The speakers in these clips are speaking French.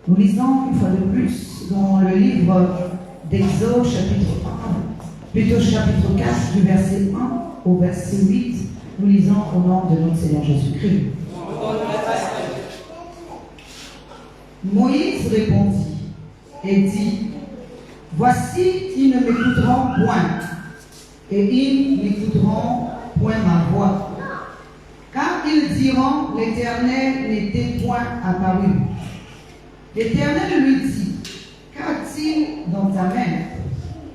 Nous lisons une fois de plus dans le livre d'Exode, chapitre 4, du verset 1 au verset 8. Nous lisons au nom de notre Seigneur Jésus-Christ. Moïse répondit et dit: voici, ils ne m'écouteront point, et ils n'écouteront point ma voix. Car ils diront: l'Éternel n'était point apparu. L'Éternel lui dit: qu'a-t-il dans ta main?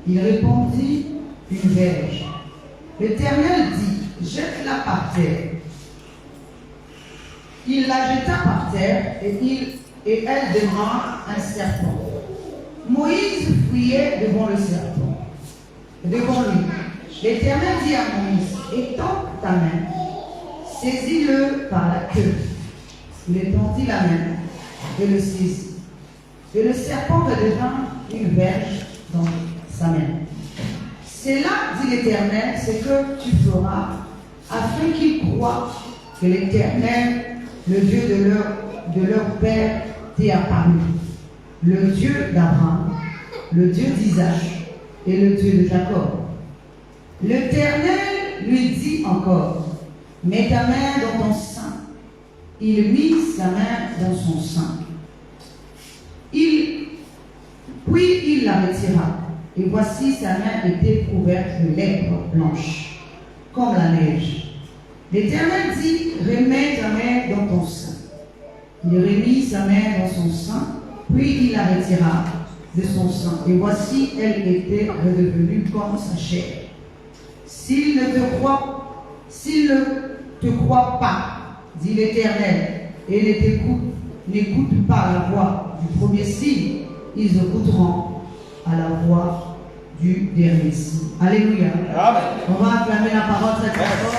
Il répondit: une verge. L'Éternel dit: jette-la par terre. Il la jeta par terre, et elle demeura un serpent. Moïse fuyait devant le serpent, devant lui. L'Éternel dit à Moïse: étends ta main, saisis-le par la queue. Il étendit la main et le saisit. Et le serpent redevint une verge dans sa main. C'est là, dit l'Éternel, ce que tu feras, afin qu'ils croient que l'Éternel, le Dieu de leur père, t'est apparu. Le Dieu d'Abraham, le Dieu d'Isaac et le Dieu de Jacob. L'Éternel lui dit encore: mets ta main dans ton sein. Il mit sa main dans son sein. Puis il la retira. Et voici, sa main était couverte de lèvres blanches, comme la neige. L'Éternel dit: remets ta main dans ton sein. Il remit sa main dans son sein, puis il la retira de son sein. Et voici, elle était redevenue comme sa chair. S'il ne te croit pas, dit l'Éternel, et n'écoute pas la voix du premier signe, ils écouteront à la voix du dernier signe. Alléluia. Amen. On va acclamer la parole très très fort.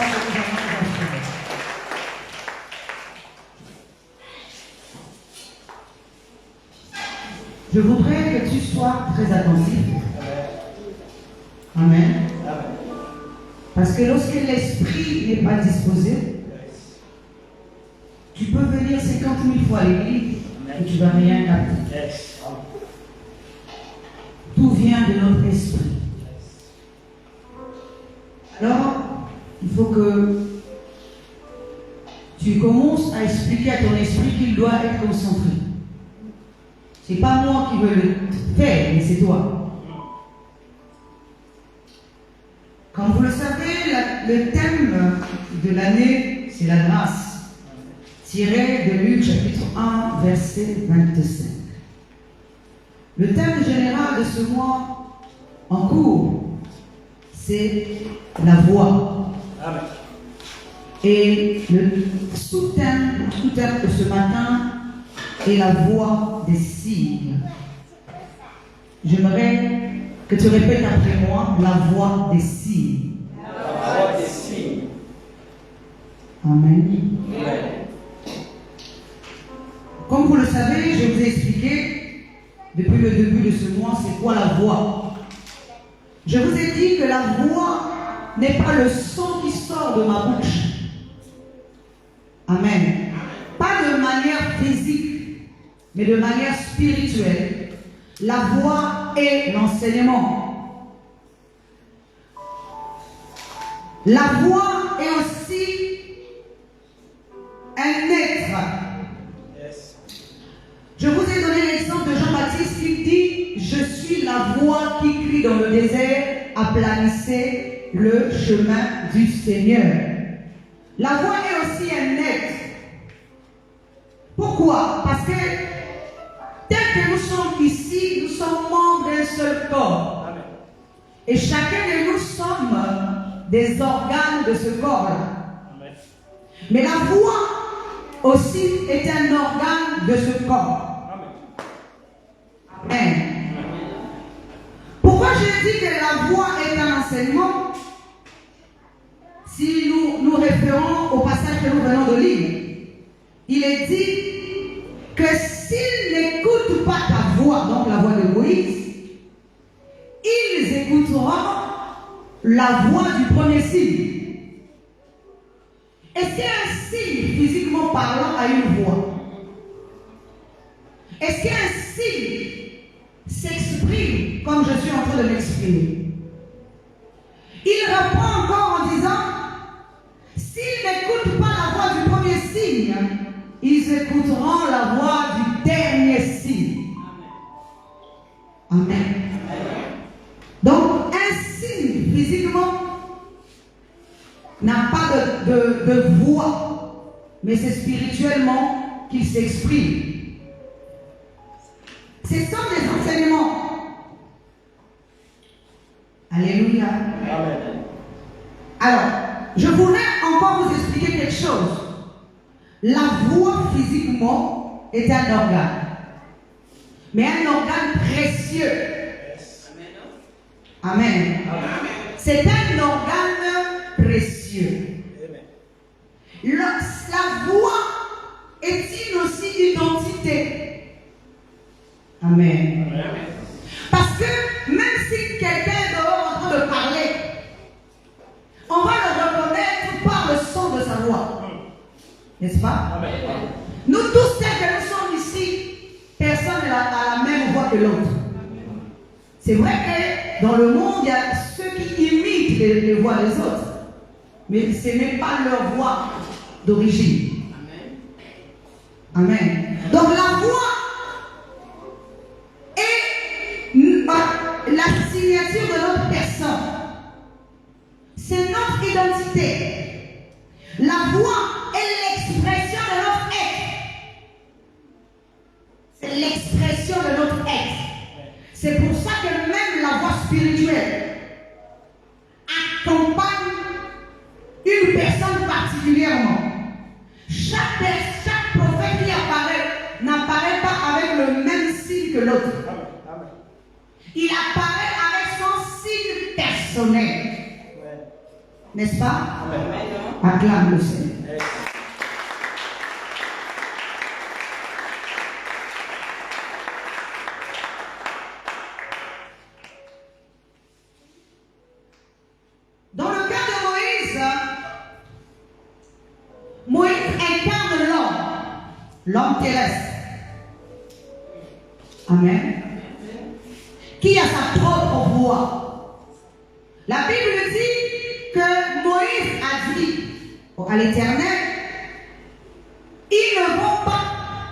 Je voudrais que tu sois très attentif. Amen. Parce que lorsque l'esprit n'est pas disposé, tu peux venir 50 000 fois à l'église et tu ne vas rien capter. Tout vient de notre esprit. Alors, il faut que tu commences à expliquer à ton esprit qu'il doit être concentré. Ce n'est pas moi qui veux le faire, mais c'est toi. Comme vous le savez, le thème de l'année, c'est la grâce, tiré de Luc chapitre 1, verset 25. Le thème général de ce mois en cours, c'est la voix. Amen. Et le sous-thème de ce matin est la voix des signes. J'aimerais que tu répètes après moi: la voix des signes. La voix des signes. Amen. Amen. Comme vous le savez, je vous ai expliqué depuis le début de ce mois, c'est quoi la voix. Je vous ai dit que la voix n'est pas le son qui sort de ma bouche. Amen. Pas de manière physique, mais de manière spirituelle. La voix est l'enseignement. La voix est aussi un être. Je vous ai donné l'exemple de Jean-Baptiste qui dit: je suis la voix qui crie dans le désert, aplanissez le chemin du Seigneur. La voix est aussi un être. Pourquoi? Parce que tel que nous sommes ici, nous sommes membres d'un seul corps. Amen. Et chacun de nous sommes des organes de ce corps-là. Mais la voix aussi est un organe de ce corps. Amen. Pourquoi je dis que la voix est un enseignement? Si nous nous référons au passage que nous venons de lire, il est dit que s'ils n'écoutent pas ta voix, donc la voix de Moïse, ils écouteront la voix du premier signe. Est-ce qu'un signe, physiquement parlant, a une voix? Est-ce qu'un signe s'exprime comme je suis en train de m'exprimer? Il reprend encore en disant, s'ils n'écoutent pas la voix du premier signe, ils écouteront la voix du dernier signe. Amen. Donc, un signe physiquement n'a pas de voix, mais c'est spirituellement qu'il s'exprime. Ce sont des enseignements. Alléluia. Amen. Alors, je voudrais encore vous expliquer quelque chose. La voix physiquement est un organe, mais un organe précieux. Amen. Amen. C'est un organe précieux. La voix est-il aussi identité? Amen. Amen. Parce que même si quelqu'un est dehors en train de parler, on va le reconnaître par le son de sa voix. N'est-ce pas? Amen. Nous tous, ceux que nous sommes ici, personne n'a la même voix que l'autre. C'est vrai que dans le monde, il y a ceux qui imitent les voix des autres. Mais ce n'est pas leur voix d'origine. Amen. Amen. Donc la voix est la signature de notre personne. C'est notre identité. La voix est l'expression de notre être. C'est l'expression de notre être. C'est pour ça que même la voix spirituelle accompagne une personne particulièrement. Chaque prophète qui apparaît n'apparaît pas avec le même signe que l'autre. Il apparaît avec son signe personnel. N'est-ce pas? Acclame le Seigneur. Dans le cas de Moïse, Moïse incarne l'homme terrestre. Amen. Qui a sa propre voix. La Bible dit que Moïse a dit à l'Éternel, ils ne vont pas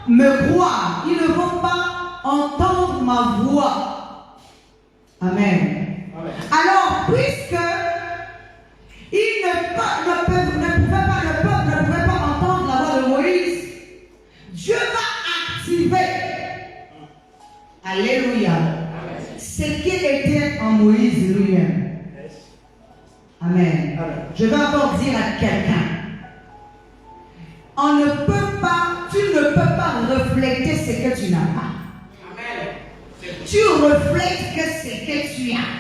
me croire, ils ne vont pas entendre ma voix. Amen. Amen. Alors, puisque le peuple ne pouvait pas entendre la voix de Moïse, Dieu va activer. Alléluia. Ce qui était en Moïse lui-même. Amen. Je vais encore dire à quelqu'un, tu ne peux pas refléter ce que tu n'as pas. Amen. Tu reflètes que ce que tu as,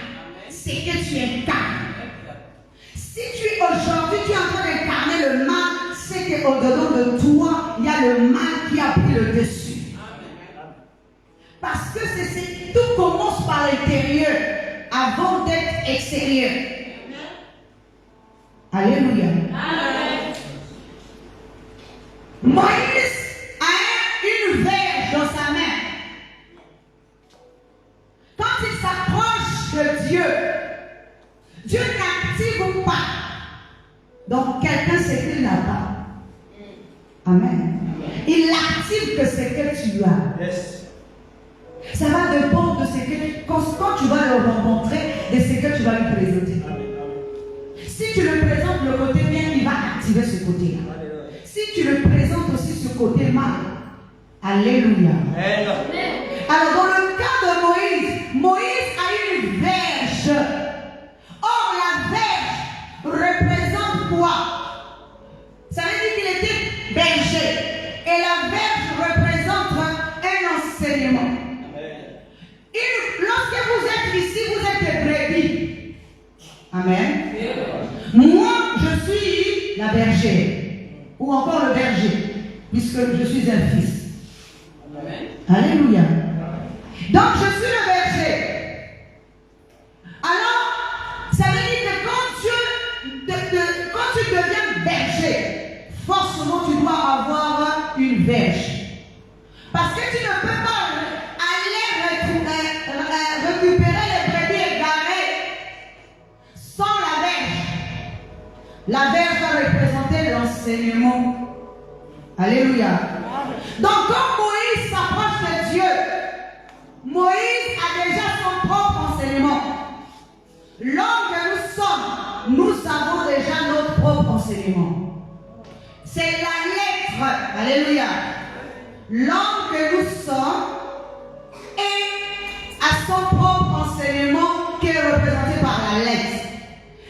ce que tu incarnes. Si aujourd'hui tu es en train d'incarner le mal, c'est qu'au-dedans de toi, il y a le mal qui a pris le dessus. Parce que tout commence par l'intérieur avant d'être extérieur. Alléluia. Amen. Moïse a une verge dans sa main. Quand il s'approche de Dieu, Dieu n'active pas. Donc quelqu'un sait qu'il n'a pas. Amen. Il active que c'est que tu as. Yes. Ça va dépendre de ce que quand tu vas le rencontrer, de ce que tu vas lui présenter. Si tu le présentes le côté bien, il va activer ce côté-là. Si tu le présentes aussi ce côté mal, alléluia. Alors dans le cas de Moïse a une verge. Or la verge représente quoi? Ça veut dire qu'il était berger. Et la verge représente un enseignement. Lorsque vous êtes ici, vous êtes des brebis. Amen. Moi, je suis la bergère. Ou encore le berger. Puisque je suis un fils. Amen. Alléluia. Donc, je suis le berger. Alors, ça veut dire que quand tu deviens berger, forcément, tu dois avoir une verge. Parce que tu ne peux pas La verge va représenter l'enseignement. Alléluia. Donc quand Moïse s'approche de Dieu, Moïse a déjà son propre enseignement. L'homme que nous sommes, nous avons déjà notre propre enseignement. C'est la lettre. Alléluia. L'homme que nous sommes a son propre enseignement qui est représenté par la lettre.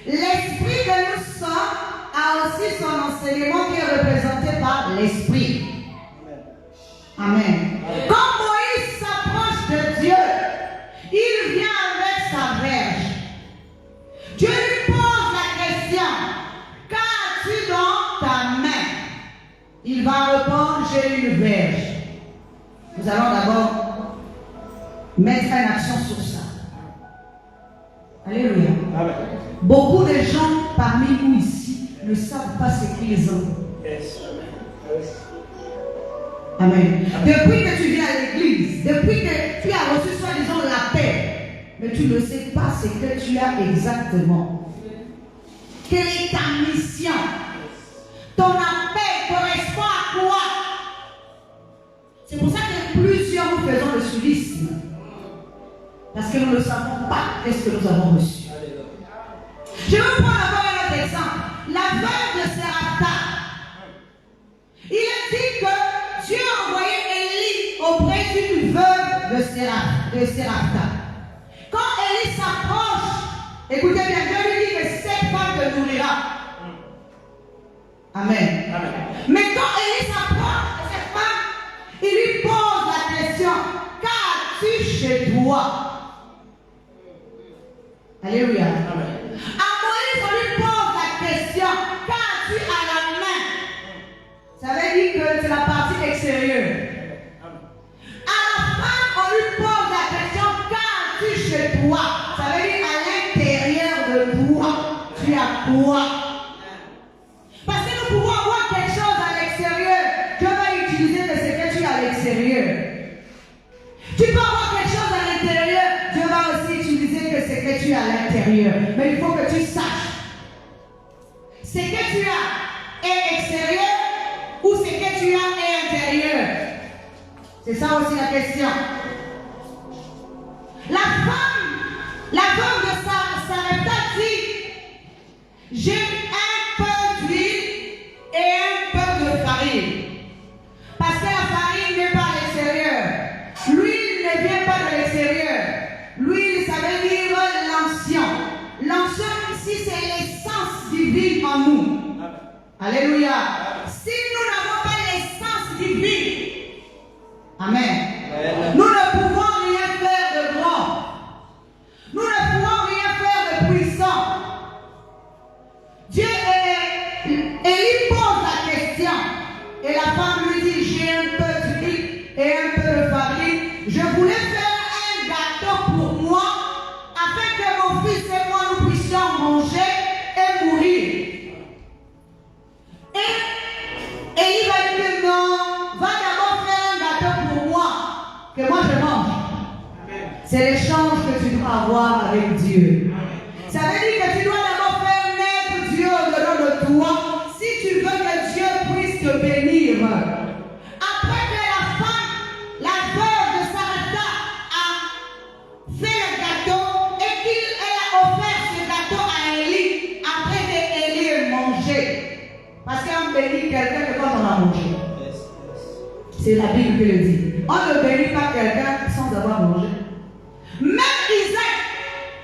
L'esprit que nous sommes a aussi son enseignement qui est représenté par l'esprit. Amen. Quand Moïse s'approche de Dieu, il vient avec sa verge. Dieu lui pose la question, qu'as-tu dans ta main? Il va répondre, j'ai une verge. Nous allons d'abord mettre une action sur ça. Alléluia. Amen. Beaucoup de gens parmi nous ici ne savent pas ce qu'ils ont. Yes. Amen. Depuis que tu viens à l'église, depuis que tu as reçu soi-disant la paix, mais tu ne sais pas ce que tu as exactement. Quelle est ta mission? Ton appel correspond à quoi? C'est pour ça que plusieurs nous faisons le suivisme. Parce que nous ne savons pas qu'est-ce que nous avons reçu. Je vais prendre encore un autre exemple. La veuve de Sarepta. Il est dit que Dieu a envoyé Élie auprès d'une veuve de Sarepta. Quand Élie s'approche, écoutez bien, Dieu lui dit que cette femme te nourrira. Amen. Amen. Mais quand Élie s'approche de cette femme, il lui pose la question, qu'as-tu chez toi? Alléluia. Amen. À Moïse, on lui pose la question, qu'as-tu à la main? Ça veut dire que c'est la partie extérieure. À la femme, on lui pose la question, qu'as-tu chez toi? Ça veut dire à l'intérieur de toi, tu as quoi? Parce que nous pouvons avoir quelque chose à l'extérieur. Dieu va utiliser de ce que tu as à l'extérieur. Tu peux avoir quelque chose à l'intérieur. Dieu va aussi utiliser de ce que tu as à l'intérieur. Mais il faut que tu saches. Ce que tu as est extérieur ou ce que tu as est intérieur. C'est ça aussi la question. La femme, la veuve de Sarepta dit, j'ai un peu d'huile et un peu de farine. Parce que la farine n'est pas à l'extérieur. L'huile ne vient pas de l'extérieur. L'huile, ça veut dire l'onction. L'onction ici, c'est l'essence divine en nous. Alléluia. Si nous n'avons pas l'essence divine, amen, nous ne pouvons rien faire de grand. Nous ne pouvons rien faire de puissant. Dieu Élie pose la question. Et la femme lui dit, j'ai un peu d'huile et un peu de farine. Je voulais faire un gâteau pour moi, afin que mon fils et moi nous puissions manger et mourir. Et Élie va lui dire, non, va d'abord faire un gâteau pour moi, que moi je mange. C'est l'échange que tu dois avoir avec Dieu. Ça veut dire que tu dois d'abord faire naître Dieu au-dedans de toi, si tu veux que Dieu puisse te bénir. Après que la femme, la veuve de Sarepta a fait le gâteau et qu'elle a offert ce gâteau à Élie, après que Élie ait mangé. Parce qu'on bénit quelqu'un que quand on a mangé. C'est la Bible qui le dit. On ne bénit pas quelqu'un sans avoir mangé. Même Isaac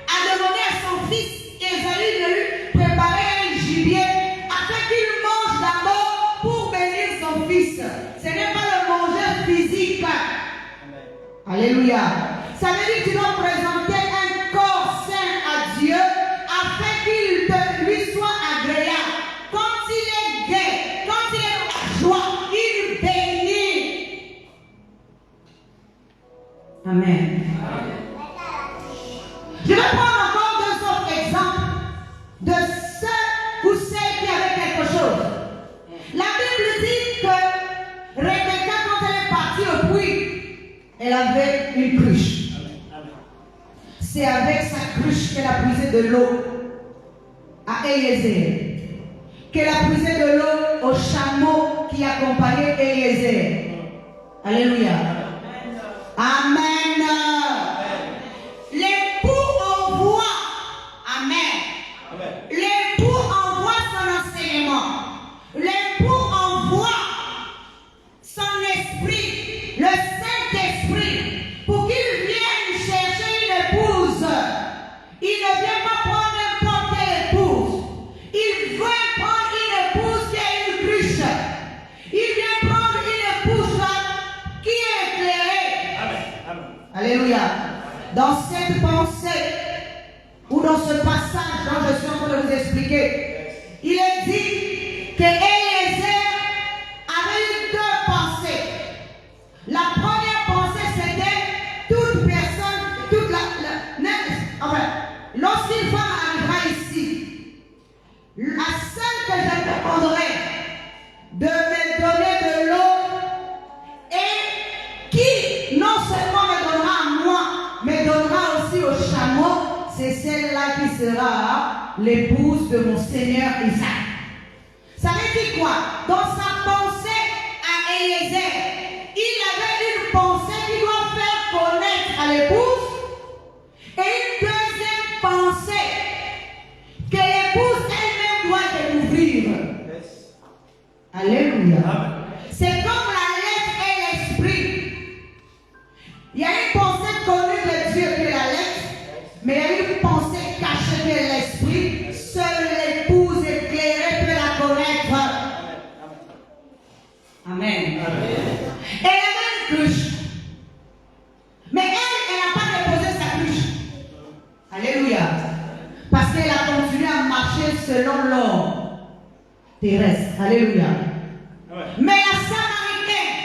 a demandé à son fils Esaü de lui préparer un gibier afin qu'il mange d'abord pour bénir son fils. Ce n'est pas le manger physique. Alléluia. Ça veut dire que tu dois présenter un corps saint à Dieu afin qu'il lui soit agréable. Quand il est gai, quand il est en joie, il bénit. Amen. Je vais prendre encore deux autres exemples de ceux ou celles qui avaient quelque chose. La Bible dit que Rebecca, quand elle est partie au puits, elle avait une cruche. C'est avec sa cruche qu'elle a puisé de l'eau à Eliezer. qu'elle a puisé de l'eau au chameau qui accompagnait Eliezer. Alléluia. Amen. L'époux envoie. Amen. L'époux envoie son enseignement. L'époux envoie son esprit, le Saint-Esprit, pour qu'il vienne chercher une épouse. Il ne vient pas prendre n'importe quelle épouse. Il veut prendre une épouse qui a une cruche. Il vient prendre une épouse qui est éclairée. Amen. Alléluia. Dans cette pensée, ou dans ce passage dont je suis en train de vous expliquer, il est dit que Eliezer avait eu deux pensées. La première pensée, c'était toute personne, lorsqu'une femme arrivera ici, la seule que je demanderai de me donner de l'eau et qui non seulement me donnera à moi, mais donnera aussi au chameau, c'est celle-là qui sera l'épouse de mon Seigneur Isaac. Ça veut dire quoi? Dans sa pensée à Eliezer, il avait une pensée qui doit faire connaître à l'épouse et une deuxième pensée que l'épouse elle-même doit découvrir. Alléluia. C'est comme la lettre et l'esprit. Il y a une pensée connue de Dieu qui est la lettre, mais il y a une pensée cachée qui est l'esprit. Seule l'épouse éclairée peut la connaître. Amen. Elle avait une cruche. Mais elle n'a pas déposé sa cruche. Alléluia. Parce qu'elle a continué à marcher selon l'ordre terrestre. Alléluia. Mais la Samaritaine,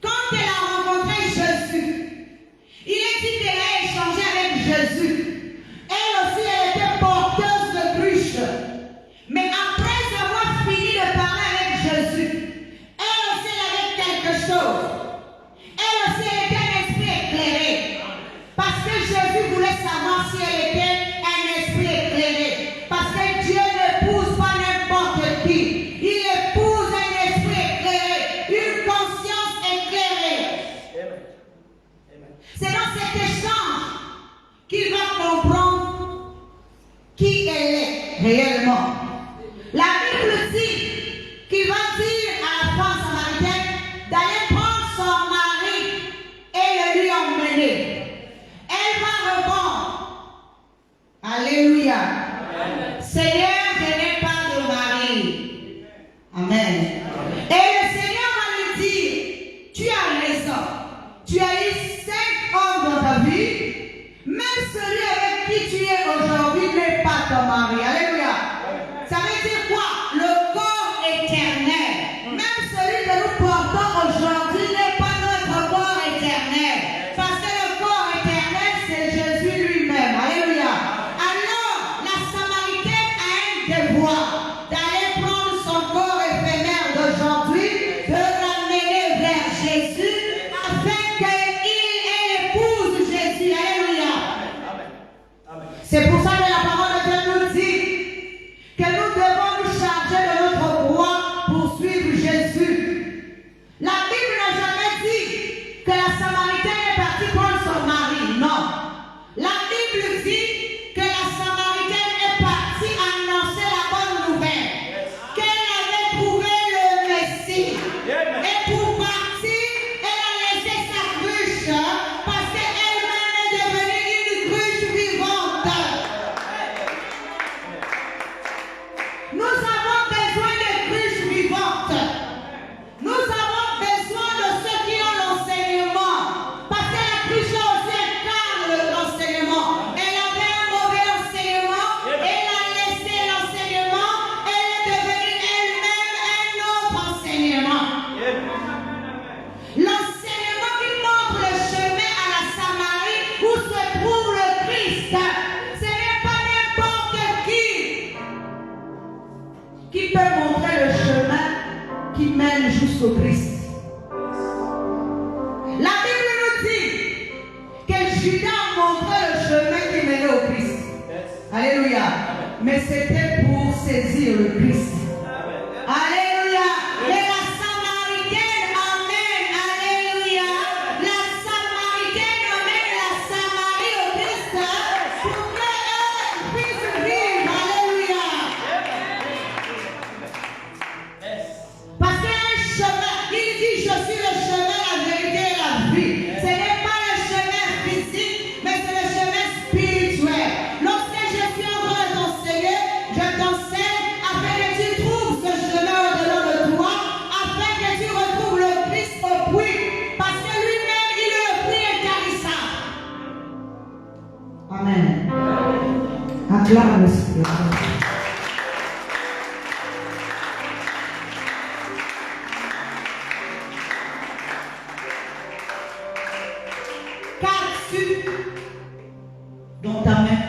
quand elle a rencontré Jésus, il est dit qu'elle a échangé avec Jésus. Elle aussi, elle était porteuse de cruche. Mais après avoir fini de parler avec Jésus, elle aussi, elle avait quelque chose. Elle aussi, elle était un esprit éclairé. Parce que Jésus voulait savoir si elle était un esprit éclairé. Parce que Dieu n'épouse pas n'importe qui. Il épouse un esprit éclairé, une conscience éclairée. C'est dans cet échange qu'il va comprendre qui elle est réellement. La Bible dit qu'il va dire à la femme samaritaine d'aller prendre son mari et le lui emmener. Elle va répondre. Alléluia. Seigneur, je n'ai pas de mari. Amen. Et le Seigneur va lui dire, tu as raison. Tu as eu 5 hommes dans ta vie. Même celui avec qui tu es aujourd'hui n'est pas ton mari. Alléluia. Ça veut dire quoi? Le corps éternel. Même celui que nous portons aujourd'hui n'est pas notre corps éternel. Parce que le corps éternel, c'est Jésus lui-même. Alléluia. Alors, la Samaritaine a un devoir d'aller prendre son corps éphémère d'aujourd'hui, de l'amener vers Jésus, afin qu'il épouse Jésus. Alléluia. C'est pour ça que la parole de Dieu nous dit que nous devons nous charger de notre croix pour suivre Jésus. La Bible n'a jamais dit que la Samaritaine est partie prendre son mari. Non. La Bible dit que la Samaritaine est partie annoncer la bonne nouvelle. Qu'elle avait trouvé le Messie. Et pour partir, elle a laissé sa cruche parce qu'elle-même est devenue une cruche vivante. Nous avons besoin de cruches vivantes. Nous avons besoin de ceux qui ont l'enseignement. Parce que la cruche a aussi incarne l'enseignement. Elle avait un mauvais enseignement. Elle a laissé l'enseignement. Elle est devenue elle-même un autre enseignement. L'enseignement qui montre le chemin à la Samarie où se trouve le Christ. Ce n'est pas n'importe qui peut montrer le chemin qui mène jusqu'au Christ. La Bible nous dit que Judas montrait le chemin qui menait au Christ. Alléluia. Mais c'était pour saisir le Christ. Acclame le Seigneur. Qu'as-tu dans ta main?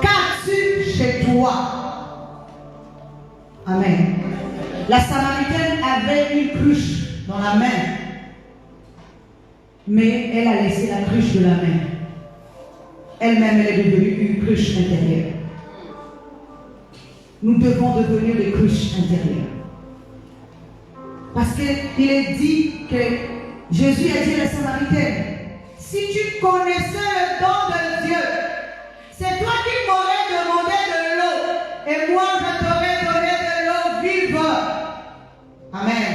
Qu'as-tu chez toi? Amen. La Samaritaine avait une cruche dans la main, mais elle a laissé la cruche de la main. Elle-même, elle est devenue une cruche intérieure. Nous devons devenir des cruches intérieures. Parce qu'il est dit que Jésus a dit à la Samaritaine, si tu connaissais le don de Dieu, c'est toi qui m'aurais demandé de l'eau, et moi je t'aurais donné de l'eau vive. Amen.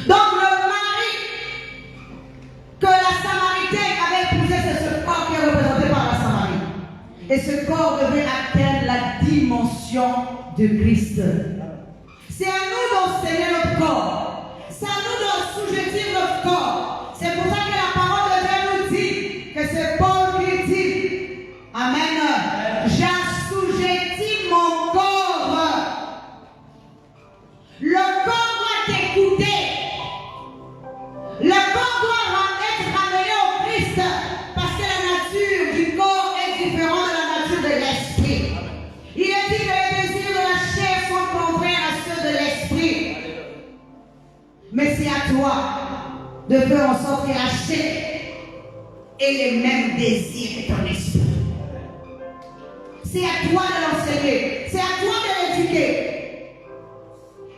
Donc le mari que la Samaritaine avait épousé, c'est ce corps qui est représenté par la Samarie. Et ce corps devait atteindre la dimension de Christ. C'est à nous d'enseigner notre corps. C'est à nous d'assujettir notre corps. C'est pour ça que la parole de Dieu nous dit que c'est Paul qui dit, Amen, j'assujettis mon corps. Le corps doit t'écouter. Le corps doit être ramené au Christ parce que la nature du corps est différente de la nature de l'esprit. Il est dit que les désirs de la chair sont contraires à ceux de l'esprit. Mais c'est à toi de faire en sorte que la chair ait les mêmes désirs que ton esprit. C'est à toi de l'enseigner. C'est à toi de l'éduquer.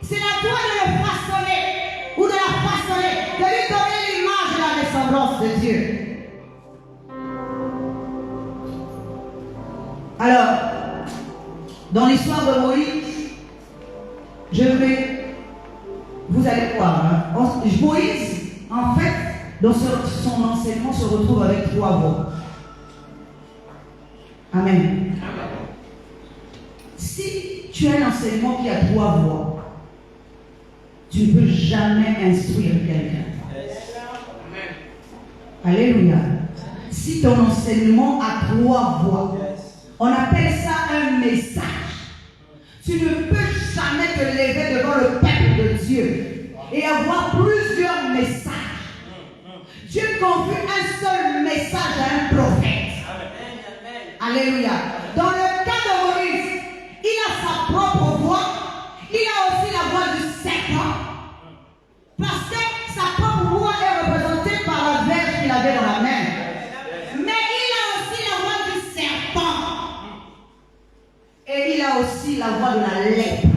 C'est à toi de le façonner ou de la façonner, de lui donner l'image et la ressemblance de Dieu. Alors, dans l'histoire de Moïse, vous allez voir, hein, Moïse, en fait, dans son enseignement, se retrouve avec 3 voix. Amen. Si tu as un enseignement qui a 3 voix, tu ne peux jamais instruire quelqu'un. Alléluia. Si ton enseignement a 3 voix, on appelle ça un message. Tu ne peux jamais te lever devant le peuple de Dieu et avoir plusieurs messages. Dieu confie un seul message à un prophète. Alléluia. Dans le cas de Moïse, il a sa propre voix, il a aussi la voix du serpent. Parce que sa propre voix est représentée par la verge qu'il avait dans la main. Mais il a aussi la voix du serpent. Et il a aussi la voix de la lèpre.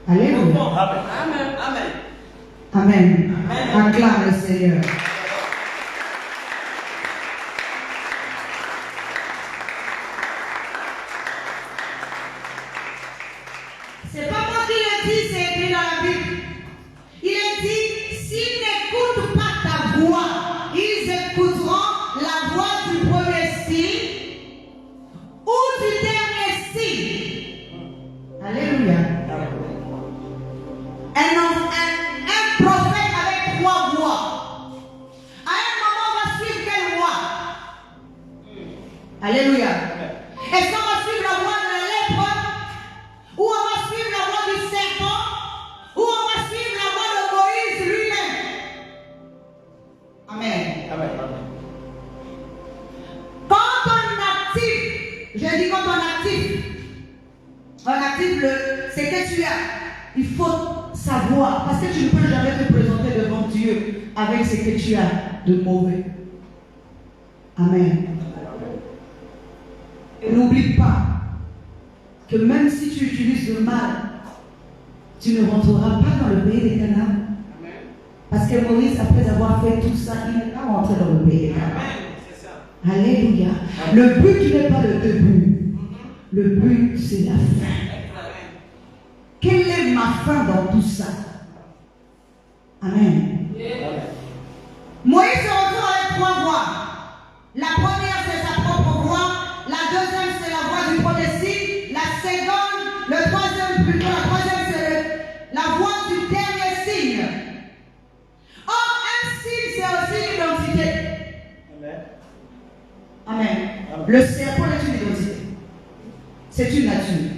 Alléluia. Amen. Amen. Amen. Acclame le Seigneur. C'est pas moi qui le dis, c'est écrit dans la Bible. Il est dit, s'ils n'écoutent pas ta voix, ils écouteront la voix du premier signe ou du dernier signe. Alléluia. Un prophète avec 3 voix. À un moment, on va suivre quelle voix? Alléluia. Est-ce qu'on va suivre la voix de la lèpre? Ou on va suivre la voix du serpent? Ou on va suivre la voix de Moïse lui-même? Amen. Amen. Quand on active, je dis quand on active c'est que tu as. Il faut savoir, parce que tu ne peux jamais te présenter devant Dieu avec ce que tu as de mauvais. Amen. Et n'oublie pas que même si tu utilises le mal, tu ne rentreras pas dans le pays des Canaan. Parce que Moïse, après avoir fait tout ça, il n'est pas rentré dans le pays des Canaan. Alléluia. Le but n'est pas le début. Le but, c'est la fin. Quelle est ma fin dans tout ça? Amen. Moïse se retrouve avec 3 voix. La première, c'est sa propre voix. La deuxième, c'est la voix du premier signe. La seconde, la troisième, c'est la voix du dernier signe. Or, un signe, c'est aussi l'identité. Le serpent est une identité. C'est une nature.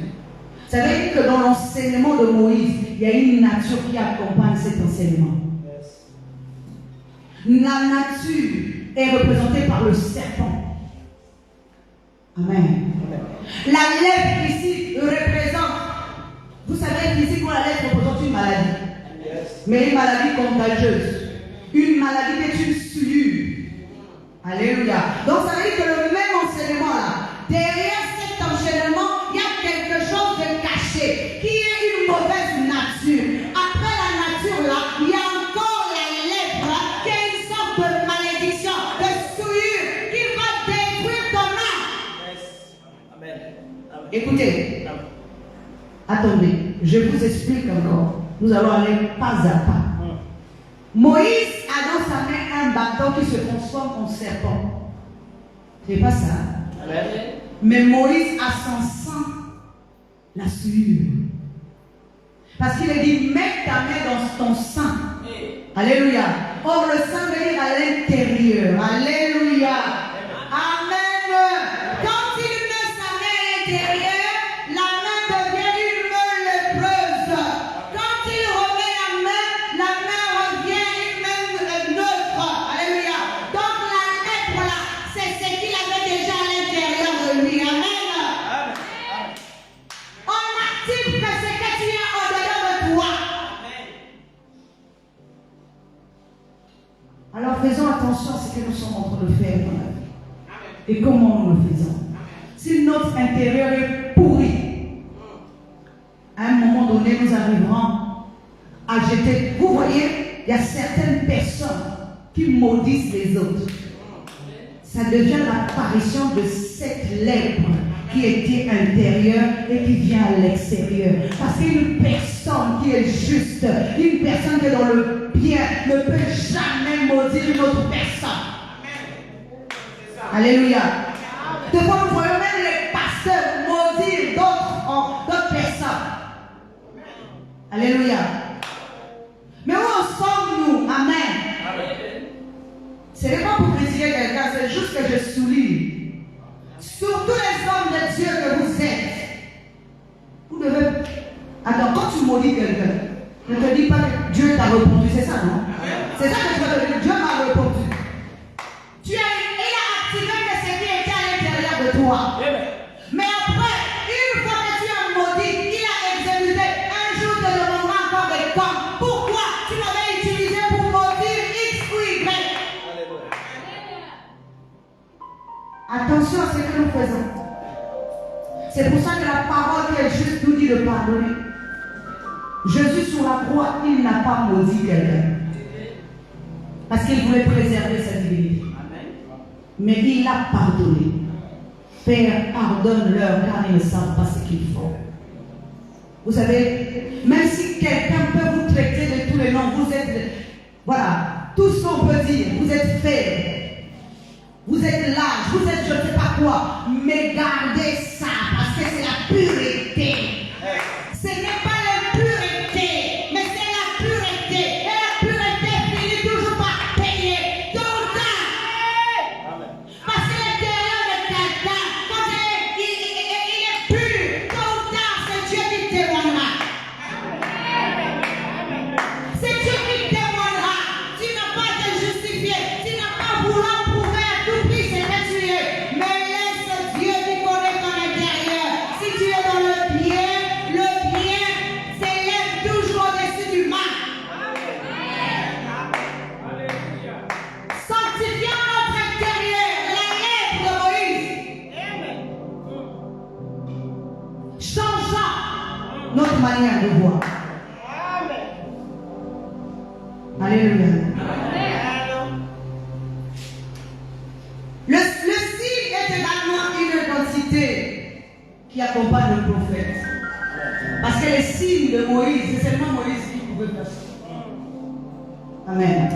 Ça veut dire que dans l'enseignement de Moïse, il y a une nature qui accompagne cet enseignement. La nature est représentée par le serpent. Amen. La lèpre ici représente, vous savez qu'ici, pour la lèpre représente une maladie. Mais une maladie contagieuse. Une maladie qui est une souillure. Alléluia. Donc ça veut dire que le même enseignement là, derrière cet enchaînement, il y a quelque chose de caché, qui est une mauvaise nature. Après la nature là, il y a encore la lèpre, qui est une sorte de malédiction, de souillure, qui va détruire ton âme. Amen. Écoutez, attendez, je vous explique encore. Nous allons aller pas à pas. Moïse a dans sa main un bâton qui se transforme en serpent. C'est pas ça. Amen. Mais Moïse a son sang, la souillure. Parce qu'il a dit, mets ta main dans ton sang. Alléluia. Or, le sang veut dire à l'intérieur. Alléluia. Amen. Quand il met sa main à l'intérieur, la main devient une main lépreuse. Quand il remet la main revient une main neutre. Alléluia. Donc la lèpre là, c'est ce qu'il avait déjà à l'intérieur de lui. Amen. On active que ce que tu as au-dedans de toi. Alors faisons attention à ce que nous sommes en train de faire dans la vie. Et comment nous le faisons. Si notre intérieur est pourri, à un moment donné, nous arriverons à jeter. Vous voyez, il y a certaines personnes qui maudissent les autres. Ça devient l'apparition de cette lèpre qui était intérieure et qui vient à l'extérieur. Parce qu'une personne qui est juste, une personne qui est dans le bien, ne peut jamais maudire une autre personne. Alléluia. De fois, nous voyons même les pasteurs maudire d'autres personnes. Alléluia. Mais où en sommes-nous? Amen. Ce n'est pas pour critiquer quelqu'un, c'est juste que je souligne. Surtout les hommes de Dieu que vous êtes. Vous devez. Attends, quand tu maudis quelqu'un, ne te dis pas que Dieu t'a répondu, c'est ça, non? C'est ça que tu vas te dire, Dieu m'a répondu. Il a activé ce qui était à l'intérieur de toi. Mais après, une fois que tu as maudit, il a exécuté. Un jour, te demandera encore des comptes. Pourquoi tu m'avais utilisé pour maudire X ou Y? Attention à ce que nous faisons. C'est pour ça que la parole qui est juste nous dit de pardonner. Jésus sur la croix, il n'a pas maudit quelqu'un. Parce qu'il voulait préserver sa divinité. Mais il a pardonné. Père, pardonne-leur car ils ne savent pas ce qu'ils font. Vous savez, même si quelqu'un peut vous traiter de tous les noms, vous êtes, voilà, tout ce qu'on peut dire, vous êtes faible, vous êtes lâche, vous êtes je ne sais pas quoi, mais gardez ça parce que c'est la pureté. Ce n'est pas l'impureté, mais c'est la pureté. Et la pureté finit toujours par payer. Donc, parce que l'intérieur de quelqu'un, quand il est pur, tôt ou tard, c'est Dieu qui témoignera. C'est Dieu qui témoignera. Tu n'as pas à te justifier. Tu n'as pas à vouloir prouver à tout prix ce que tu es. Mais laisse Dieu qui connaît ton intérieur. Si tu es dans le bien s'élève toujours au-dessus du mal. Sanctifiant notre intérieur, la lèpre de Moïse. Changeant notre manière de voir. Alléluia. Le signe est également une identité qui accompagne le prophète. Parce que les signes de Moïse, c'est seulement Moïse qui pouvait faire ça. Amen.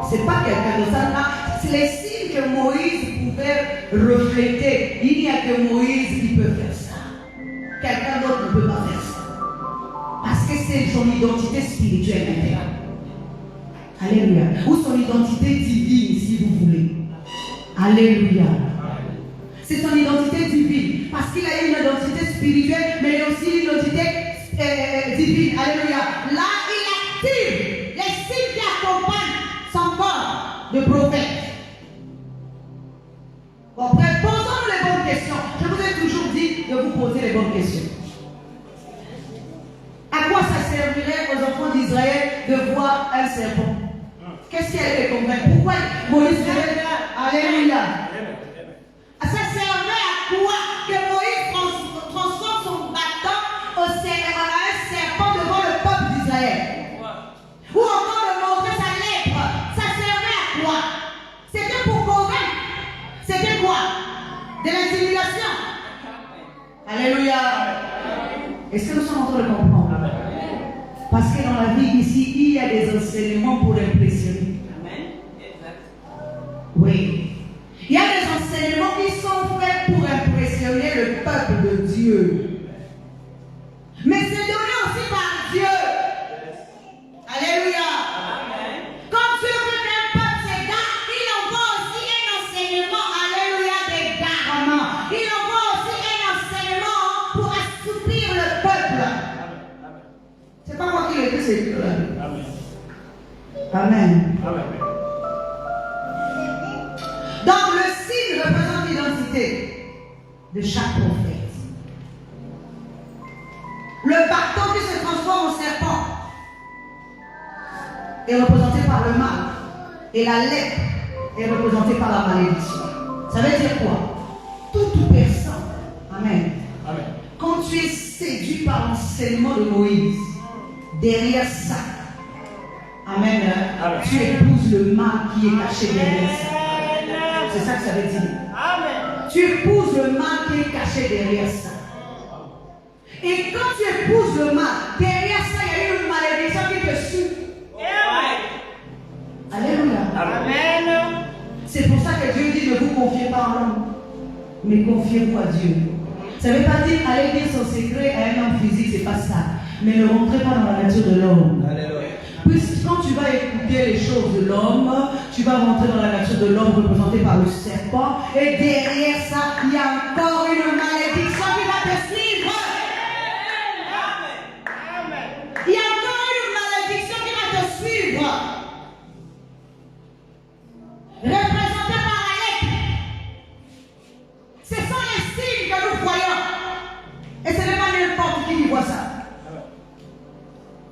C'est pas quelqu'un de ça. C'est les signes que Moïse pouvait refléter. Il n'y a que Moïse qui peut faire ça. Quelqu'un d'autre ne peut pas faire ça. Parce que c'est son identité spirituelle interne. Alléluia. Ou son identité divine, si vous voulez. Alléluia. C'est son identité divine. Parce qu'il a une identité spirituelle, mais il a aussi une identité divine. Alléluia. Là, il active les signes qui accompagnent son corps de prophète. Bon, après, posons les bonnes questions. Je vous ai toujours dit de vous poser les bonnes questions. À quoi ça servirait aux enfants d'Israël de voir un serpent? Qu'est-ce qui allait les convaincre? Pourquoi Moïse devait... Alléluia. Ça servait à quoi que Moïse transforme son bâton en un serpent devant le peuple d'Israël? Ou encore de montrer sa lèpre? Ça servait à quoi? C'était pour convaincre. C'était quoi? De l'intimidation. Alléluia. Est-ce que nous sommes en train de comprendre? Parce que dans la vie ici, il y a des enseignements pour impressionner. Amen. Oui. Il y a des enseignements qui sont faits pour impressionner le peuple de Dieu. Mais c'est donné aussi par Dieu. Alléluia. Amen. Quand Dieu veut qu'un peuple s'égare, il envoie aussi un enseignement. Alléluia, d'égarement. Il envoie aussi un enseignement pour assouplir le peuple. C'est pas moi qui l'ai dit, c'est Dieu. Amen. Amen. Amen. Donc le signe représente l'identité de chaque prophète. Le bâton qui se transforme en serpent est représenté par le mal. Et la lèpre est représentée par la malédiction. Ça veut dire quoi? Toute personne, amen. Amen. Quand tu es séduit par l'enseignement de Moïse, derrière ça, amen, amen, tu épouses le mal qui est caché derrière ça. C'est ça que ça veut dire. Amen. Tu épouses le mal qui est caché derrière ça. Et quand tu épouses le mal, derrière ça, il y a une malédiction qui te suit. Alléluia. Amen. C'est pour ça que Dieu dit ne vous confiez pas en l'homme, mais confiez-vous à Dieu. Ça ne veut pas dire aller dire son secret à un homme physique, c'est pas ça. Mais ne rentrez pas dans la nature de l'homme. Puisque quand tu vas écouter les choses de l'homme, tu vas rentrer dans la nature de l'homme représentée par le serpent. Et derrière ça, il y a encore une malédiction qui va te suivre. Il y a encore une malédiction qui va te suivre. Représentée par la lèpre. Ce sont les signes que nous voyons. Et ce n'est pas n'importe qui voit ça.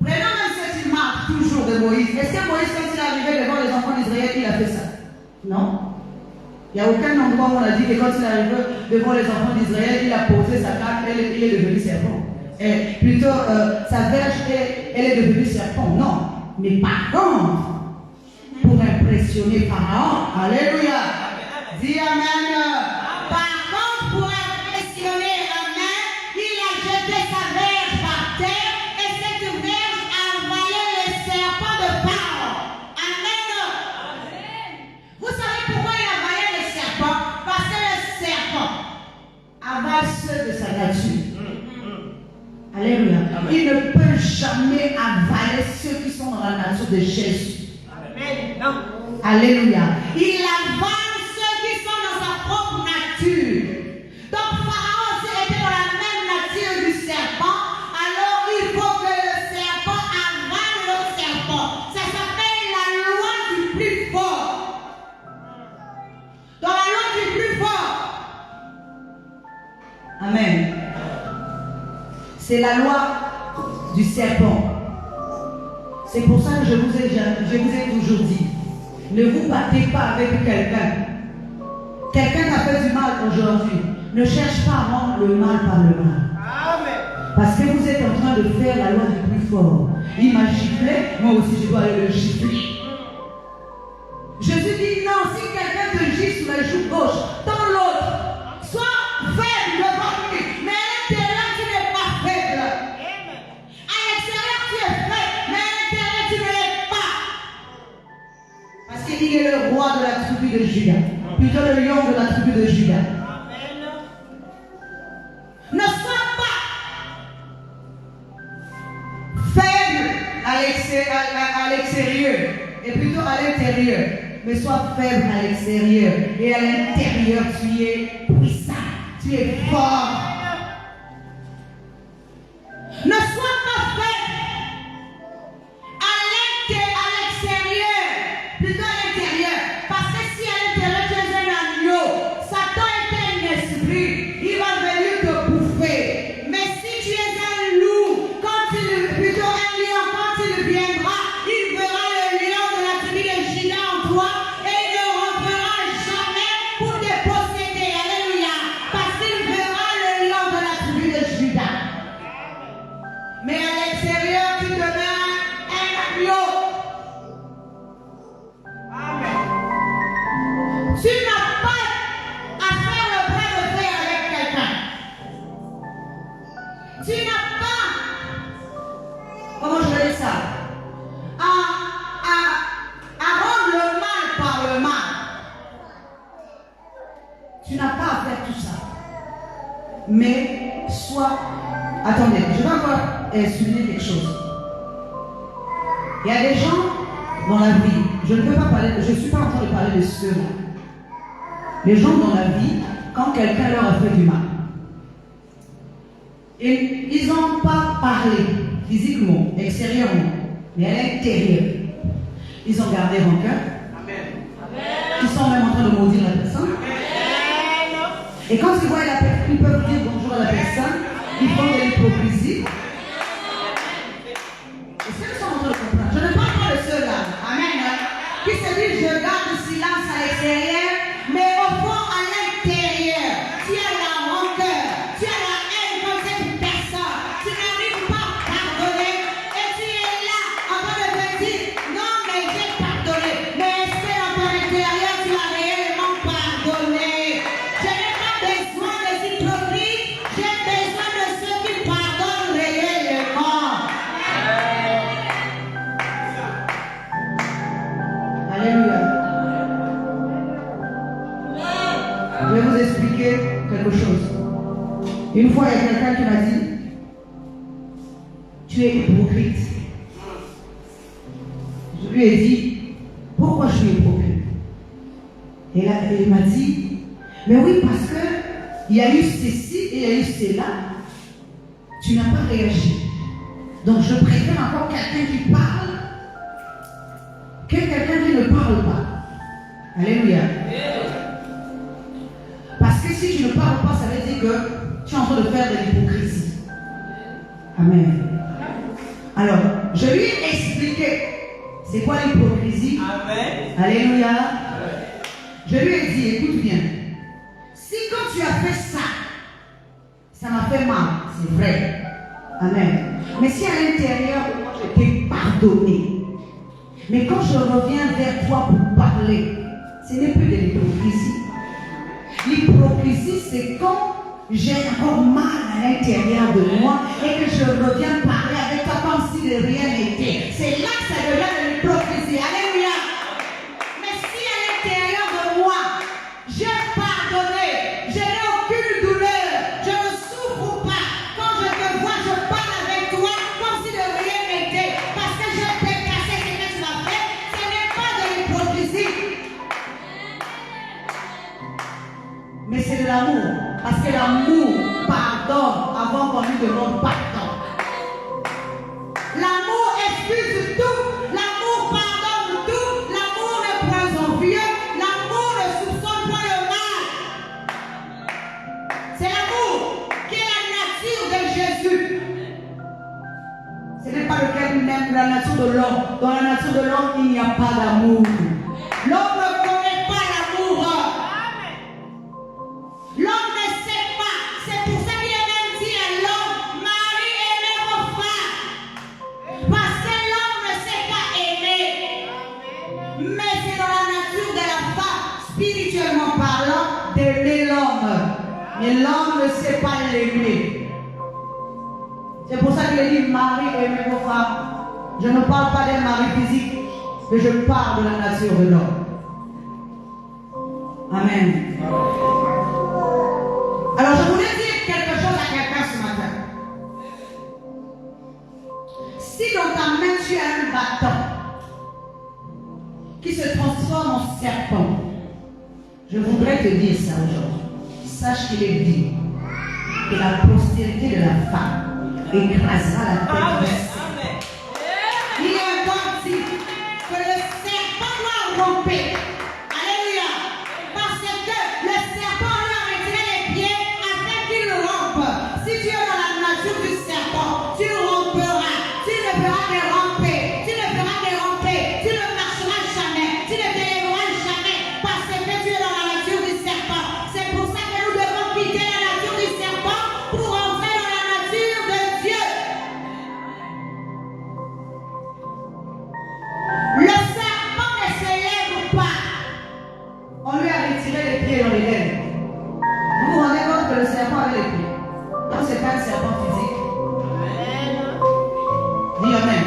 Prenons même cette image toujours de Moïse. Est-ce que Moïse, quand il est arrivé devant les enfants d'Israël, il a fait ça? Non. Il n'y a aucun endroit où on a dit que quand il est arrivé devant les enfants d'Israël, il a posé sa canne, il est devenu serpent. Et plutôt, sa verge, elle est devenue serpent. Non. Mais par contre, pour impressionner Pharaon, alléluia, dis amen. Par contre, pour impressionner, amen, il a jeté sa verge par terre. De sa nature. Alléluia. Il ne peut jamais avaler ceux qui sont dans la nature de Jésus. Amen. Alléluia. Il avale ceux qui sont dans sa propre nature. Donc Pharaon aussi était dans la même nature du serpent. Alors il faut que le serpent avale le serpent. Ça s'appelle la loi du plus fort. Dans la loi du plus fort. Amen. C'est la loi du serpent. C'est pour ça que je vous ai toujours dit, ne vous battez pas avec quelqu'un. Quelqu'un qui a fait du mal aujourd'hui, ne cherche pas à rendre le mal par le mal. Amen. Parce que vous êtes en train de faire la loi du plus fort. Il m'a giflé, moi aussi je dois aller le gifler. Jésus dit non, si quelqu'un te gifle sur la joue gauche, tends l'autre. Sois faible devant lui, mais à l'intérieur tu n'es pas faible. À l'extérieur tu es faible, mais à l'intérieur tu ne l'es pas. Parce qu'il est le roi de la tribu de Juda, plutôt le lion de la tribu de Juda. Ne sois pas faible à l'extérieur et plutôt à l'intérieur. Mais sois faible à l'extérieur et à l'intérieur tu es puissant. Tu es fort. Ne sois pas fait à l'extérieur, plutôt à l'intérieur. Parce que si à l'intérieur tu es un agneau, Satan est un esprit, il va venir te bouffer. Mais si tu es un loup, plutôt un lion, quand il viendra, il verra le lion de la tribu de Juda en toi et il ne reviendra jamais pour te posséder. Alléluia. Parce qu'il verra le lion de la tribu de Juda. Mais à l'extérieur, tu demeures un agneau. Amen. Tu n'as pas à faire le bras de fer avec quelqu'un. Tu n'as pas, comment je vais dire ça, à rendre le mal par le mal. Tu n'as pas à faire tout ça. Mais sois, attendez, je vais encore souligner quelque chose. Il y a des gens dans la vie, je ne veux pas parler, je ne suis pas en train de parler de ceux-là. Les gens dans la vie, quand quelqu'un leur a fait du mal, et ils n'ont pas parlé physiquement, extérieurement, mais à l'intérieur. Ils ont gardé rancœur. Ils sont même en train de maudire la personne. Et quand ils voient la personne, ils peuvent dire bonjour à la personne, ils font de l'hypocrisie. Est-ce que nous sommes en train de comprendre? Je ne parle pas de ceux-là. Amen. Qui se disent je garde silence à l'extérieur, mais au fond, à l'intérieur, tu as la rancœur, tu as la haine contre cette personne, tu n'arrives pas à pardonner, et tu es là en train de te dire non, mais j'ai pardonné. Mais est-ce que dans ton intérieur, tu as réellement pardonné? Je n'ai pas besoin des hypocrites, j'ai besoin de ceux qui pardonnent réellement. Alléluia. Je vais vous expliquer quelque chose. Une fois, il y a quelqu'un qui m'a dit, tu es hypocrite. Je lui ai dit, pourquoi je suis hypocrite? Et là, il m'a dit, mais oui, parce que il y a eu ceci et il y a eu cela. Tu n'as pas réagi. Donc je préfère encore quelqu'un qui parle que quelqu'un qui ne parle pas. Alléluia. Parce que si tu ne parles pas, ça veut dire que tu es en train de faire de l'hypocrisie. Amen. Alors, je lui ai expliqué c'est quoi l'hypocrisie. Amen. Alléluia. Je lui ai dit, écoute bien, si quand tu as fait ça, ça m'a fait mal, c'est vrai. Amen. Mais si à l'intérieur, moi je t'ai pardonné, mais quand je reviens vers toi pour parler, ce n'est plus de l'hypocrisie. L'hypocrisie, c'est quand j'ai encore mal à l'intérieur de moi et que je reviens parler avec toi comme si de rien n'était. C'est là que ça devient de l'hypocrisie. Alléluia. Mais si à l'intérieur de moi, j'ai pardonné, je n'ai aucune douleur, je ne souffre pas. Quand je te vois, je parle avec toi comme si de rien n'était. Parce que je t'ai cassé ce que tu m'as fait, ce n'est pas de l'hypocrisie. Mais c'est de l'amour. Parce que l'amour pardonne avant qu'on lui demande pardon. L'amour excuse tout. L'amour pardonne tout. L'amour ne prend son vieux. L'amour ne soupçonne pas le mal. C'est l'amour qui est la nature de Jésus. Ce n'est pas lequel même la nature de l'homme. Dans la nature de l'homme, il n'y a pas d'amour. L'homme ne connaît pas l'amour. L'homme ne sait pas. C'est pour ça qu'il a même dit à l'homme, Marie, aimez vos femmes. Parce que l'homme ne sait pas aimer. Mais c'est dans la nature de la femme, spirituellement parlant, d'aimer l'homme. Mais l'homme ne sait pas l'aimer. C'est pour ça qu'il a dit, Marie, aimez vos femmes. Je ne parle pas d'un mari physique, mais je parle de la nature de l'homme. Amen. Alors je voulais dire quelque chose à quelqu'un ce matin. Si dans ta main tu as un bâton qui se transforme en serpent, je voudrais te dire ça aujourd'hui. Sache qu'il est dit. que la postérité de la femme écrasera la tête du serpent. Il y a encore dit que le serpent doit romper. Alléluia. Parce que le serpent lui a retiré les pieds afin qu'il rompe. Si tu es dans la nature du serpent, tu romperas. Tu ne feras que romper. Tu ne feras que romper. Tu ne marcheras jamais. Tu ne t'élèveras jamais. Parce que tu es dans la nature du serpent. C'est pour ça que nous devons quitter la nature du serpent pour entrer dans la nature de Dieu. Le serpent ne se lève pas. On lui a retiré les pieds dans les lèvres. Vous vous rendez compte que le serpent avait les pieds. Donc ce n'est pas un serpent physique. Dis amen.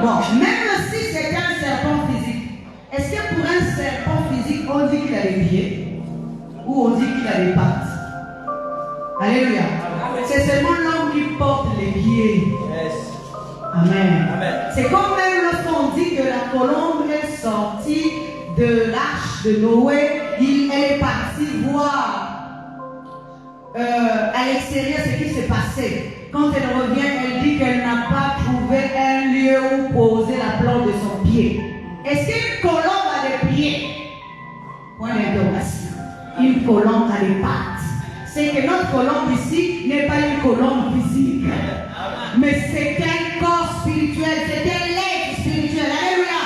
Bon, même si c'est un serpent physique, est-ce que pour un serpent physique, on dit qu'il a des pieds ou on dit qu'il a des pattes? Alléluia. C'est seulement l'homme qui porte les pieds. Amen. C'est comme même lorsqu'on dit que la colombe est sortie de l'arche de Noé, elle est partie voir à l'extérieur ce qui s'est passé. Quand elle revient, elle dit qu'elle n'a pas trouvé un lieu où poser la plante de son pied. Est-ce qu'une colombe a des pieds? Point d'interrogation. Une colombe a des pattes. C'est que notre colombe ici n'est pas une colombe physique, mais c'est un corps spirituel, c'est un être spirituel. Alléluia.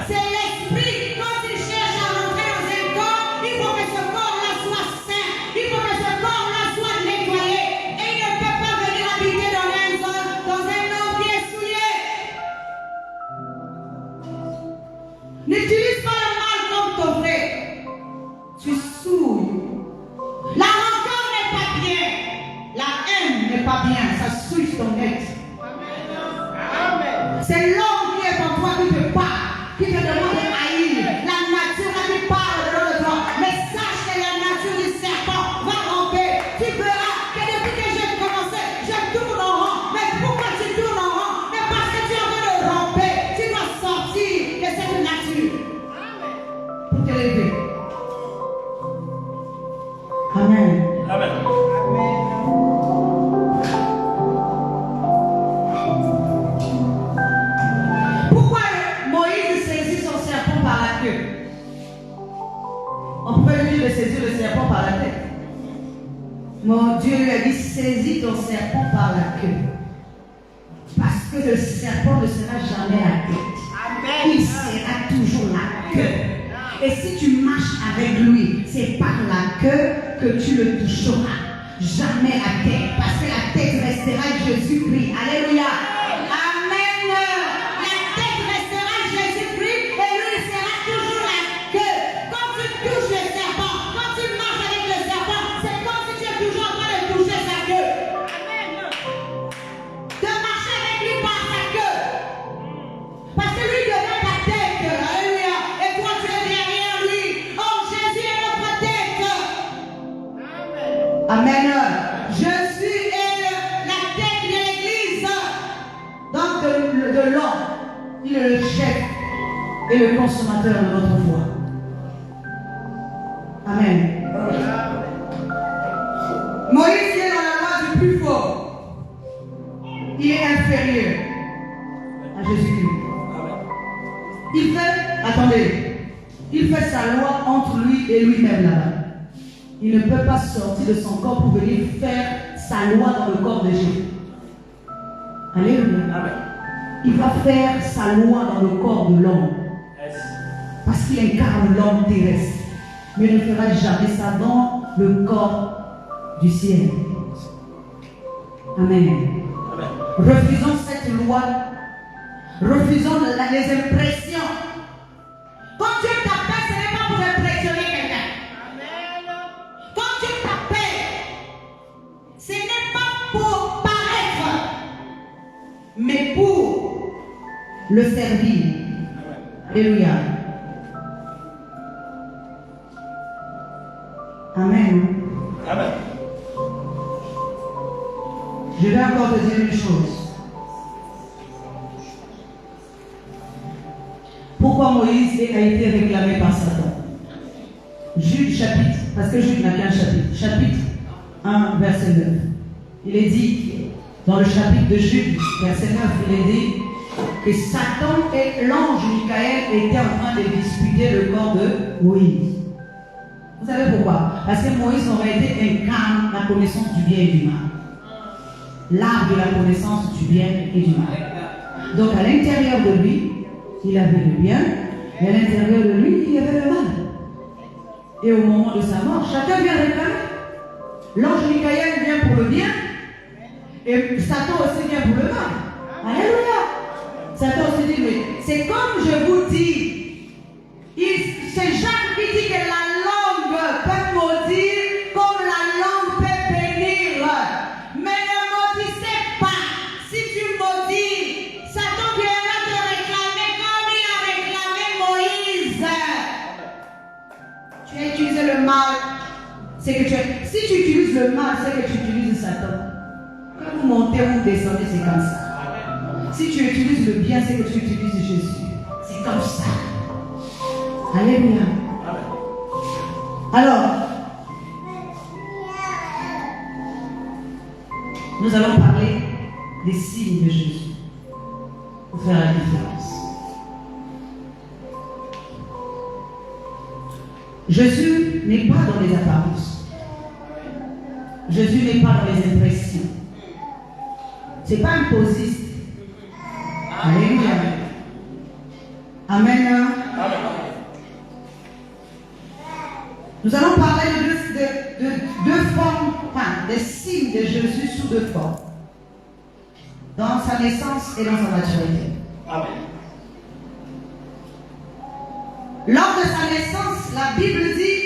C'est l'esprit. Quand il cherche à rentrer dans un corps, il faut que ce corps-là soit saint. Il faut que ce corps-là soit nettoyé. Et il ne peut pas venir habiter dans un homme qui est souillé. N'utilise pas le mal comme ton frère. Tu souilles. La rancœur n'est pas bien. La haine n'est pas bien. Ça souille ton être. C'est l'homme qui est en toi qui te parle, qui te demande de haïr. La nature qui parle de toi. Mais sache que la nature du serpent va romper. Tu verras que depuis que j'ai commencé, je tourne en rond. Mais pourquoi tu tournes en rond? Mais parce que tu es en train de romper. Tu dois sortir de cette nature pour te lever. Amen. Amen. Pourquoi Moïse saisit son serpent par la queue? On peut lui dire de saisir le serpent par la tête. Mon Dieu lui a dit saisis ton serpent par la queue. Parce que le serpent ne sera jamais la tête. Il sera toujours la queue. Et si tu marches avec lui, c'est par la queue que tu le toucheras. Jamais la tête. Parce que la tête restera Jésus-Christ. Alléluia. Amen. La tête restera Jésus-Christ et lui sera toujours la queue. Quand tu touches le serpent, quand tu marches avec le serpent, c'est comme si tu es toujours en train de toucher sa queue. Amen. De marcher avec lui par sa queue. Parce que lui devient ta tête. Alléluia. Et toi tu es derrière lui. Oh, Jésus est notre tête. Amen. Jésus est la tête de l'église. Donc de l'homme, il est le chef et le consommateur de notre foi. Amen. Moïse est dans la loi du plus fort. Il est inférieur à Jésus-Christ. Il fait, attendez, il fait sa loi entre lui et lui-même là-bas. Il ne peut pas sortir de son corps pour venir faire sa loi dans le corps de Jésus. Alléluia. Il va faire sa loi dans le corps de l'homme. Parce qu'il incarne l'homme terrestre. Mais il ne fera jamais ça dans le corps du ciel. Amen. Refusons cette loi. Refusons les impressions. Quand Dieu t'appelle, ce n'est pas pour impressionner quelqu'un. Quand Dieu t'appelle, ce n'est pas pour paraître, mais pour le servir. Alléluia. Amen. Amen. Je vais encore te dire une chose. Pourquoi Moïse a été réclamé par Satan? Jude chapitre, parce que Jude n'a qu'un chapitre. Chapitre 1, verset 9. il est dit, dans le chapitre de Jude, verset 9, il est dit que Satan et l'ange Michael étaient en train de disputer le corps de Moïse. Vous savez pourquoi? Parce que Moïse aurait été incarne la connaissance du bien et du mal. L'arbre de la connaissance du bien et du mal. Donc à l'intérieur de lui, il avait le bien, et à l'intérieur de lui, il y avait le mal. Et au moment de sa mort, chacun vient réclamer. L'ange Michael vient pour le bien, et Satan aussi vient pour le mal. Alléluia. Satan aussi dit, mais c'est comme je vous dis, c'est Jacques qui dit que la langue peut maudire comme la langue peut bénir. Mais ne maudissez pas. Si tu maudis, Satan viendra te réclamer comme il a réclamé Moïse. Tu as utilisé le mal. C'est que si tu utilises le mal, c'est que tu utilises Satan. Quand vous montez ou vous descendez, c'est comme ça. Si tu utilises le bien, c'est que tu utilises Jésus. C'est comme ça. Alléluia. Alors, nous allons parler des signes de Jésus pour faire la différence. Jésus n'est pas dans les apparences. Jésus n'est pas dans les impressions. Ce n'est pas un posiste. Alléluia. Amen. Amen. Nous allons parler de deux formes, enfin, des signes de Jésus sous deux formes. Dans sa naissance et dans sa maturité. Amen. Lors de sa naissance, la Bible dit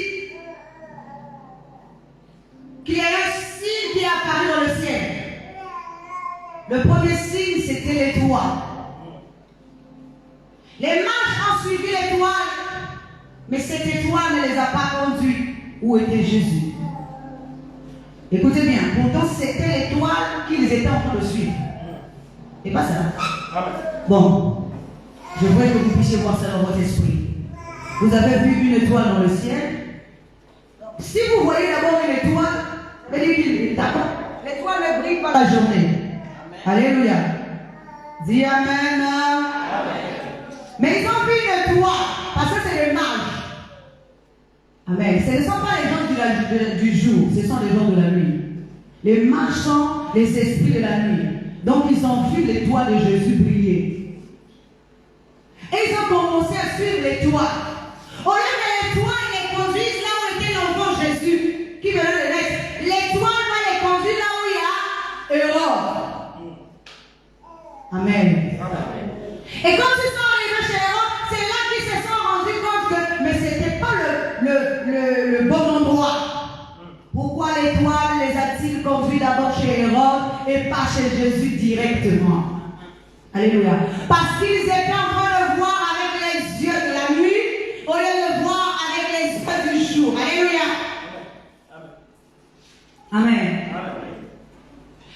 qu'il y a un signe qui est apparu dans le ciel. Le premier signe, c'était l'étoile. Les mages ont suivi l'étoile, mais cette étoile ne les a pas conduits où était Jésus. Écoutez bien, pourtant c'était l'étoile qu'ils étaient en train de suivre. Et pas ça. Bon, je voudrais que vous puissiez voir ça dans votre esprit. Vous avez vu une étoile dans le ciel. Si vous voyez d'abord une étoile, d'accord, l'étoile ne brille pas la journée. Alléluia. Dis Amen. Mais ils ont vu une étoile, parce que c'est les mages. Amen. Ce ne sont pas les gens du jour, ce sont les gens de la nuit. Les mages sont les esprits de la nuit. Donc ils ont vu l'étoile de Jésus briller. Et ils ont commencé à suivre l'étoile. Au lieu que l'étoile les conduise là où était l'enfant Jésus, qui venait de naître, l'étoile va les conduire là où il y a Hérode. Amen. Et quand ils sont arrivés chez Hérode, c'est là qu'ils se sont rendus compte que mais ce n'était pas le bon endroit. Pourquoi l'étoile les a-t-il conduits d'abord chez Hérode et pas chez Jésus directement? Alléluia. Parce qu'ils étaient en train de voir avec les yeux de la nuit au lieu de voir avec les yeux du jour. Alléluia. Amen.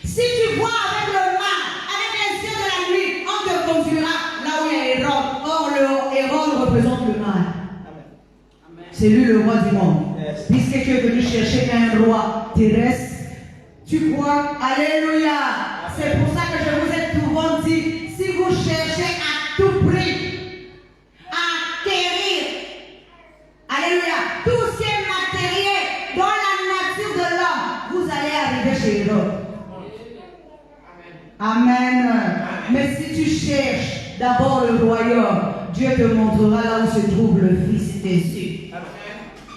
Si tu vois avec le mal, avec les yeux de la nuit, on te conduira là où il y a Hérode. Or, le Hérode représente le mal. C'est lui le roi du monde. Puisque tu es venu chercher un roi terrestre, tu crois, alléluia. C'est pour ça que je vous ai souvent dit, si vous cherchez à tout prix à acquérir, alléluia, tout ce qui est matériel dans la nature de l'homme, vous allez arriver chez Hérode. Amen. Mais si tu cherches d'abord le royaume, Dieu te montrera là où se trouve le Fils Jésus.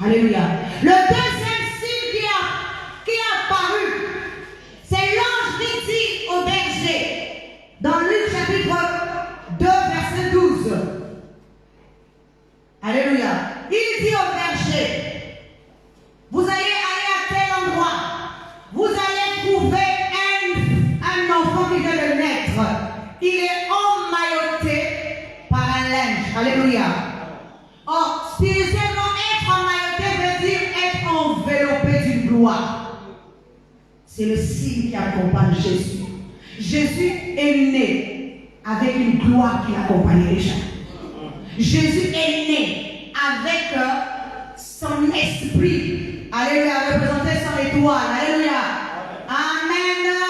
Alléluia. Le deuxième signe qui est apparu, c'est l'ange qui dit au berger, dans Luc chapitre 2, verset 12. Alléluia. Il dit au berger, vous allez aller à tel endroit, vous allez trouver un enfant qui vient de naître. Il est emmailloté par un linge. Alléluia. Or, spirituellement, être emmailloté veut dire être enveloppé d'une gloire. C'est le signe qui accompagne Jésus. Jésus est né avec une gloire qui l'accompagnait déjà. Jésus est né avec son esprit. Alléluia. Représenté son étoile. Alléluia. Amen.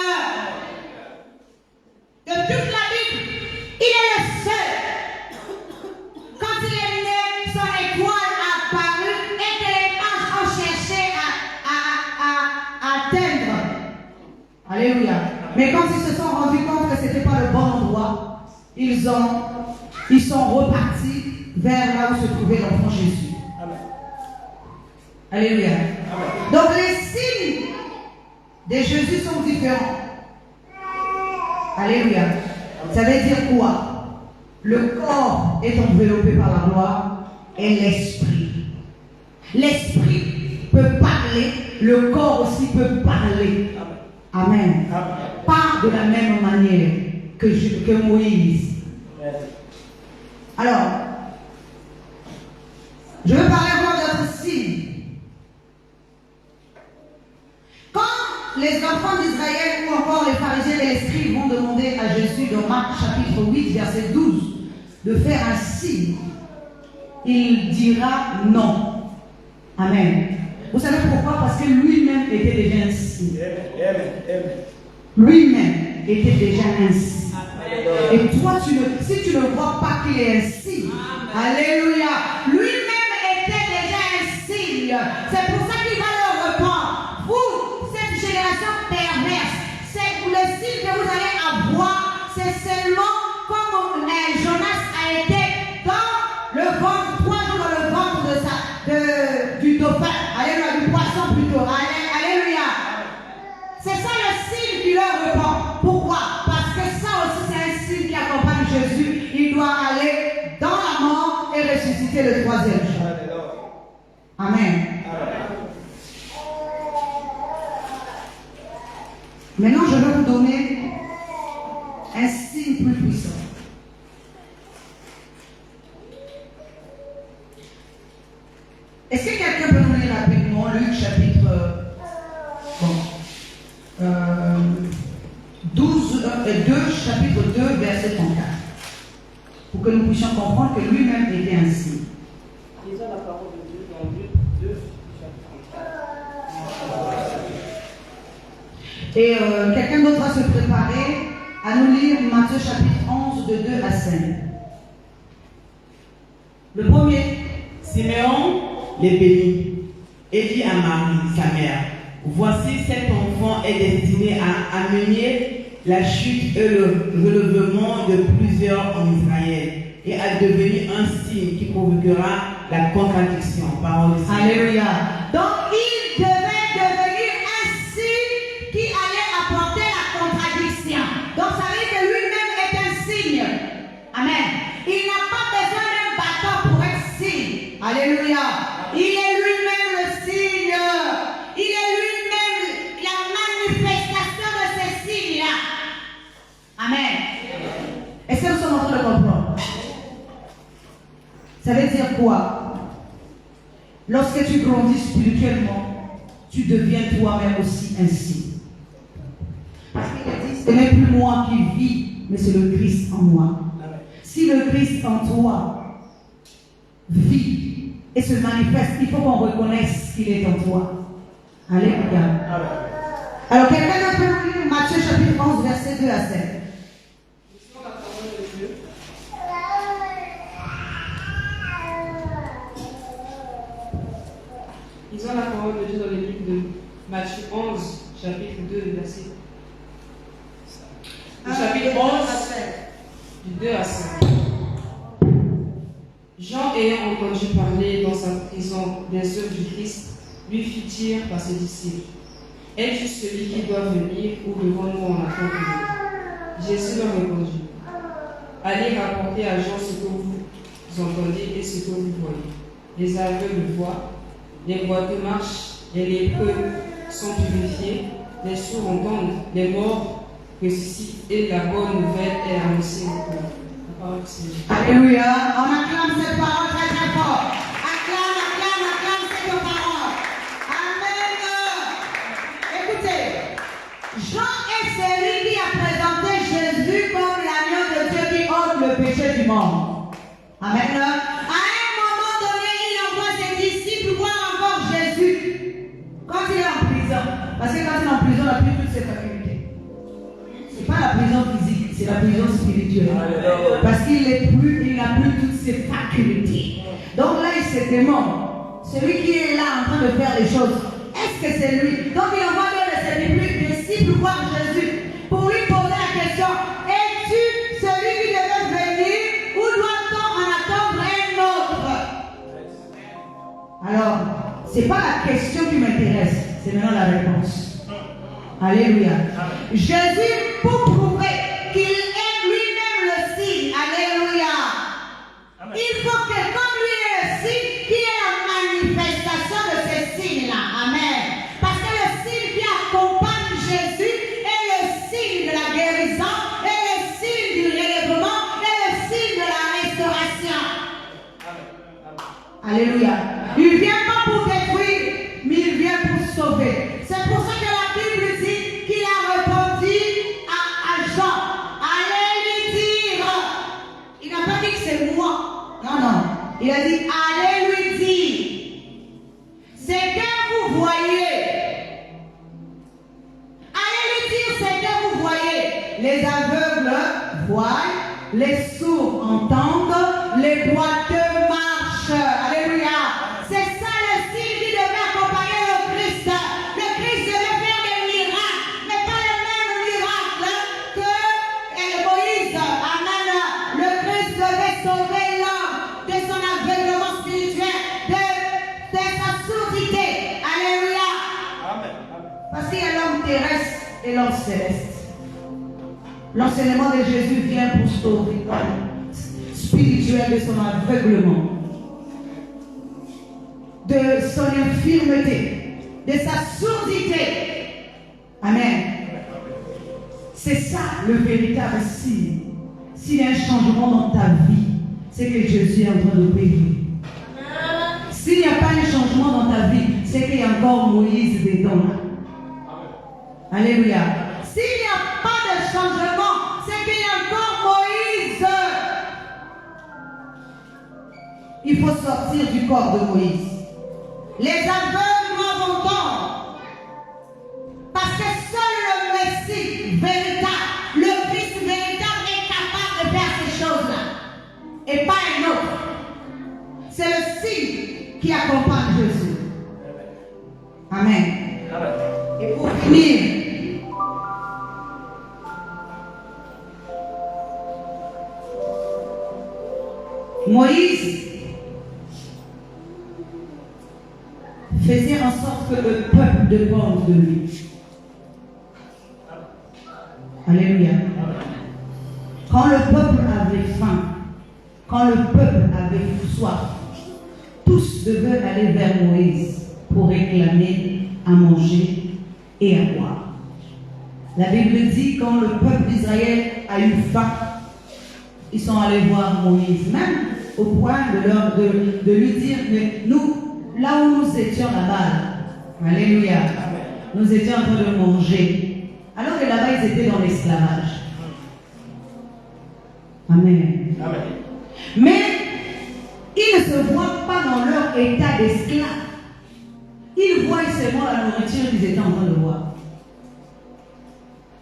Mais quand ils se sont rendus compte que ce n'était pas le bon endroit, ils sont repartis vers là où se trouvait l'enfant Jésus. Amen. Alléluia. Amen. Donc les signes de Jésus sont différents. Alléluia. Ça veut dire quoi? Le corps est enveloppé par la gloire et l'esprit. L'esprit peut parler, le corps aussi peut parler. Amen. Amen. Pas de la même manière que Moïse. Alors, je veux parler encore d'autres signes. Quand les enfants d'Israël ou encore les pharisiens et les scribes vont demander à Jésus dans Marc chapitre 8, verset 12, de faire un signe, il dira non. Amen. Vous savez pourquoi? Parce que lui-même était déjà un signe. Lui-même était déjà un signe. Et toi, si tu ne vois pas qu'il est un signe, alléluia, lui-même était déjà un signe. C'est pour ça qu'il va le reprendre. Vous, cette génération perverse, c'est le signe que vous allez avoir, c'est seulement comme Jonas a été dans le ventre, 3 jours dans le ventre du dauphin, alléluia, du poisson plutôt, alléluia. C'est ça le signe qui leur répond. Pourquoi? Parce que ça aussi c'est un signe qui accompagne Jésus. Il doit aller dans la mort et ressusciter le 3e jour. Amen. Maintenant, je vais vous donner un signe plus puissant. Est-ce que quelqu'un peut nous lire rapidement Luc chapitre 2, chapitre 2, verset 34, pour que nous puissions comprendre que lui-même était un signe. Lisons la parole de Dieu dans Luc 2, chapitre 34. Et quelqu'un d'autre va se préparer à nous lire Matthieu chapitre 11, de 2 à 5. Le premier. Siméon les bénit et dit à Marie, sa mère, voici cet enfant est destiné à amener la chute et le relèvement de plusieurs en Israël et à devenir un signe qui provoquera la contradiction. Parole de Dieu. Alléluia. Donc il devait devenir un signe qui allait apporter la contradiction. Donc ça veut dire que lui-même est un signe. Amen. Il n'a pas besoin d'un bâton pour être signe. Alléluia. Il est lui-même le signe. Il est lui-même la manifestation de ces signes-là. Amen. Est-ce que nous sommes en train de comprendre? Ça veut dire quoi? Lorsque tu grandis spirituellement, tu deviens toi-même aussi un signe. Parce qu'il a dit, ce n'est plus moi qui vis, mais c'est le Christ en moi. Si le Christ en toi vit et se manifeste, il faut qu'on reconnaisse qu'il est en toi. Alléluia. Alors, quelqu'un peut nous lire Matthieu chapitre 11, verset 2 à 7. Lisons la parole de Dieu. Lisons la parole de Dieu dans le livre de Matthieu 11, chapitre 2, verset. Chapitre 11, du 2 à 5. Jean, ayant entendu parler dans sa prison des œuvres du Christ, lui fit dire par ses disciples, es-tu celui qui doit venir ou devons-nous en attendre? Jésus leur répondit, allez rapporter à Jean ce que vous entendez et ce que vous voyez. Les aveugles voient, les boiteux marchent, les lépreux sont purifiés, les sourds entendent, les morts ressuscitent et la bonne nouvelle est annoncée au peuple. La parole du Seigneur. Alléluia. On acclame cette parole très très fort. Acclame cette parole. Amen. Écoutez, Jean est celui qui a présenté Jésus comme l'agneau de Dieu qui ôte le péché du monde. Amen. À un moment donné, il envoie ses disciples voir encore Jésus quand il est en prison. Parce que quand il est en prison, il n'a plus toutes ses facultés. Ce n'est pas la prison physique, c'est la prison spirituelle. Parce qu'il n'a plus toutes ses facultés. Donc là, il se demande, celui qui est là en train de faire les choses, est-ce que c'est lui? Donc il envoie les disciples voir Jésus. pour lui poser la question, es-tu celui qui devait venir ou doit-on en attendre un autre? Alors, ce n'est pas la question qui m'intéresse, c'est maintenant la réponse. Alléluia. Jésus, pour prouver qu'il est lui-même le signe, alléluia. Il faut que comme lui est le signe, qu'il y ait la manifestation de ces signes-là. Amen. Parce que le signe qui accompagne Jésus est le signe de la guérison, est le signe du relèvement, est le signe de la restauration. Alléluia. Il ne vient pas pour détruire, mais il vient pour sauver. C'est pour ça que la Bible dit qu'il a répondu à Jean. Allez lui dire. Il n'a pas dit que c'est moi. Non, non. Il a dit, allez lui dire. C'est que vous voyez. Allez lui dire ce que vous voyez. Les aveugles voient, les sourds entendent, les boiteux marchent. Alléluia. C'est ça le signe qui devait accompagner le Christ. Le Christ devait faire des miracles, mais pas les mêmes miracles que Moïse. Amen. Le Christ devait sauver l'homme de son aveuglement spirituel, de sa surdité. Alléluia. Amen. Parce qu'il y a l'homme terrestre et l'homme céleste. L'enseignement de Jésus vient pour sauver l'homme spirituel de son aveuglement, de son infirmité, de sa surdité. Amen. C'est ça le véritable signe. S'il y a un changement dans ta vie, c'est que Jésus est en train de payer. S'il n'y a pas un changement dans ta vie, c'est qu'il y a encore Moïse dedans. Alléluia. S'il n'y a pas de changement, c'est qu'il y a encore Moïse. Il faut sortir du corps de Moïse. Les aveugles doivent entendre. Parce que seul le Messie véritable, le Christ véritable est capable de faire ces choses-là. Et pas un autre. C'est le signe qui accompagne Jésus. Amen. Et pour finir, Moïse faisait en sorte que le peuple dépende de lui. Alléluia. Quand le peuple avait faim, quand le peuple avait soif, tous devaient aller vers Moïse pour réclamer à manger et à boire. La Bible dit quand le peuple d'Israël a eu faim, ils sont allés voir Moïse, même au point de lui dire, mais nous, là où nous étions là-bas, alléluia, nous étions en train de manger, alors que là-bas ils étaient dans l'esclavage. Amen. Amen. Mais ils ne se voient pas dans leur état d'esclave. Ils voient seulement la nourriture qu'ils étaient en train de voir.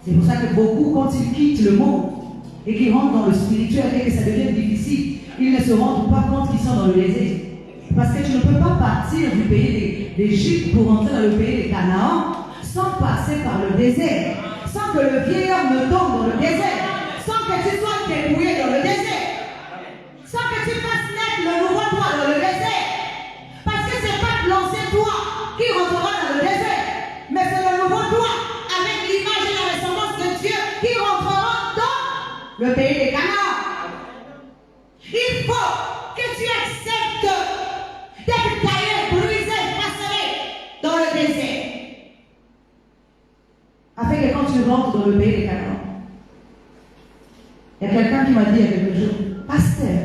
C'est pour ça que beaucoup, quand ils quittent le monde et qu'ils rentrent dans le spirituel et que ça devient difficile, ils ne se rendent pas compte qu'ils sont dans le désert. Parce que tu ne peux pas partir du pays d'Égypte pour rentrer dans le pays de Canaan sans passer par le désert, sans que le vieil homme ne tombe dans le désert, sans que tu sois dépouillé dans le désert, sans que tu fasses naître le nouveau toi dans le désert. Parce que ce n'est pas l'ancien toi qui rentrera dans le désert, mais c'est le nouveau toi avec l'image et la ressemblance de Dieu qui rentrera dans le pays de Canaan. Il faut que tu acceptes d'être taillé, brisé, façonné dans le désert. Afin que quand tu rentres dans le pays de Canaan, il y a quelqu'un qui m'a dit il y a quelques jours, pasteur,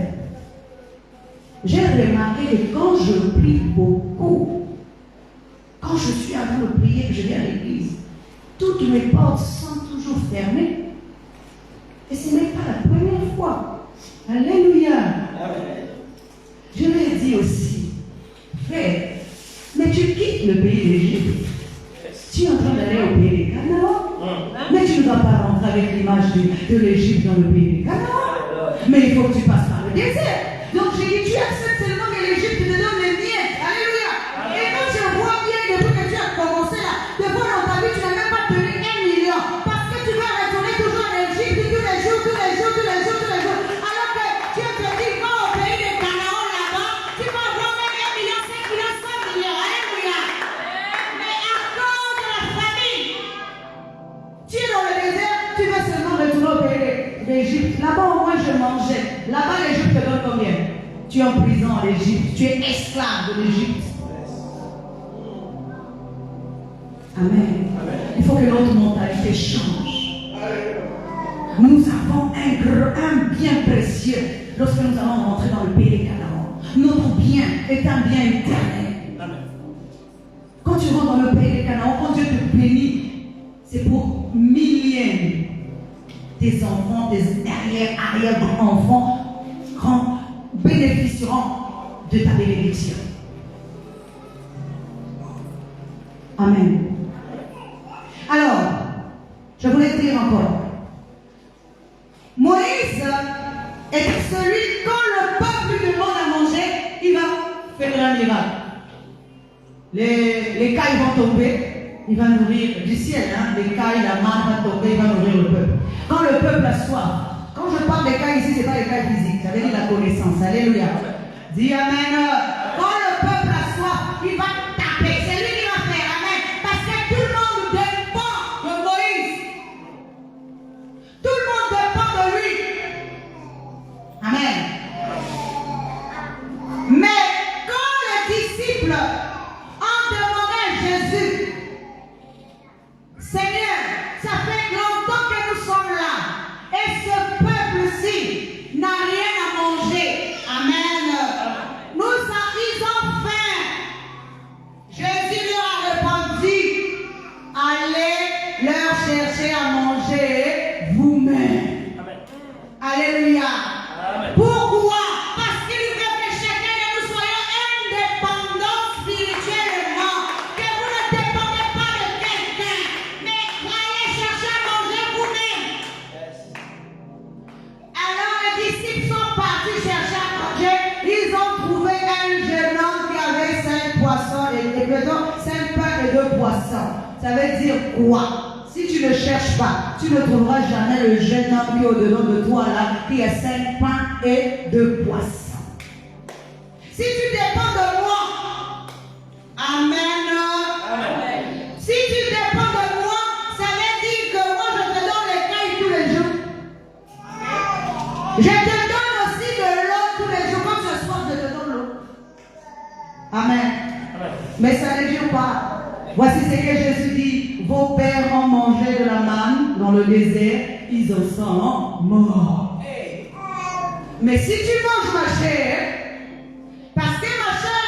j'ai remarqué que quand je prie beaucoup, quand je suis en train de prier, que je viens à l'église, toutes mes portes sont toujours fermées. Et ce n'est pas la première fois. Alléluia. Je lui ai dit aussi, frère, mais tu quittes le pays d'Égypte. Tu es en train d'aller au pays de Canaan. Mais tu ne vas pas rentrer avec l'image de l'Égypte dans le pays de Canaan. Mais il faut que tu passes par le désert. Donc j'ai dit, tu acceptes seulement que l'Égypte te donne les miettes. Alléluia. Et quand tu vois bien, depuis que tu as commencé là, de voir dans ta vie, tu n'as même pas tenu 1 million. Parce que tu dois retourner l'Égypte. Tu es esclave de l'Égypte. Amen. Il faut que notre mentalité change. Nous avons un bien précieux lorsque nous allons rentrer dans le pays des Canaan. Notre bien est un bien éternel. Quand tu rentres dans le pays des Canaan, quand Dieu te bénit, c'est pour milliers des enfants, des arrière-grands-enfants bénéficieront de ta bénédiction. Amen. Alors, je voulais dire encore. Moïse est celui, quand le peuple lui demande à manger, il va faire un miracle. Les cailles vont tomber, il va nourrir du ciel, les cailles, la manne va tomber, il va nourrir le peuple. Quand le peuple a soif, quand je parle des cailles ici, ce n'est pas les cailles physiques, ça veut dire la connaissance. Alléluia. Dis Amen. Quand le peuple a soif, il va taper. C'est lui qui va faire. Amen. Parce que tout le monde dépend de Moïse. Tout le monde dépend de lui. Amen. Mais quand les disciples ont demandé à Jésus, Seigneur, ça fait longtemps que nous sommes là et ce peuple-ci n'a rien à manger. Amen. Ils ont faim. Jésus leur a répondu, allez leur chercher à manger vous-même. Alléluia. Amen. Pourquoi? Parce qu'il veut que chacun de nous soyons indépendants spirituellement. Que vous ne dépendez pas de quelqu'un, mais allez chercher à manger vous-même. Alors les disciples sont partis chercher à manger. Ils ont trouvé un jeune homme qui avait 5 poissons et 5 pains et 2 poissons. Ça veut dire quoi? Si tu ne cherches pas, tu ne trouveras jamais le jeune homme qui est au-dedans de toi là, qui a 5 pains et 2 poissons. Si tu dépends de moi, Amen. Amen. Si tu dépends de moi, ça veut dire que moi je te donne les cailles tous les jours. Je te donne aussi de l'eau tous les jours. Quand ce soir, je te donne l'eau. Amen. Amen. Mais ça ne dure pas. Voici ce que Jésus dit. Vos pères ont mangé de la manne dans le désert, ils en sont morts. Mais si tu manges ma chair, parce que ma chair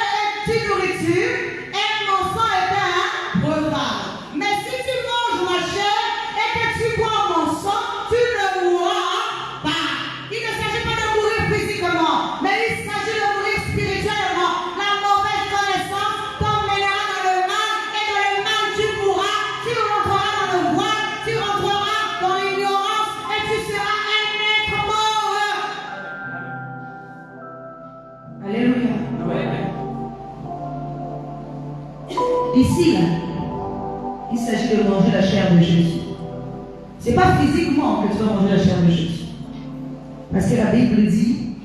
est une nourriture et mon sang est un breuvage. Mais si tu manges ma chair et que tu bois mon sang, tu ne mourras pas. Il ne s'agit pas de mourir physiquement, mais il s'agit de mourir spirituellement. La mauvaise connaissance t'emmènera dans le mal et dans le mal tu mourras. Tu rentreras dans le voile, tu rentreras dans l'ignorance et tu seras un être mort. Alléluia. Ici, là, il s'agit de manger la chair de Jésus. Ce n'est pas physiquement que tu vas manger la chair de Jésus. Parce que la Bible dit,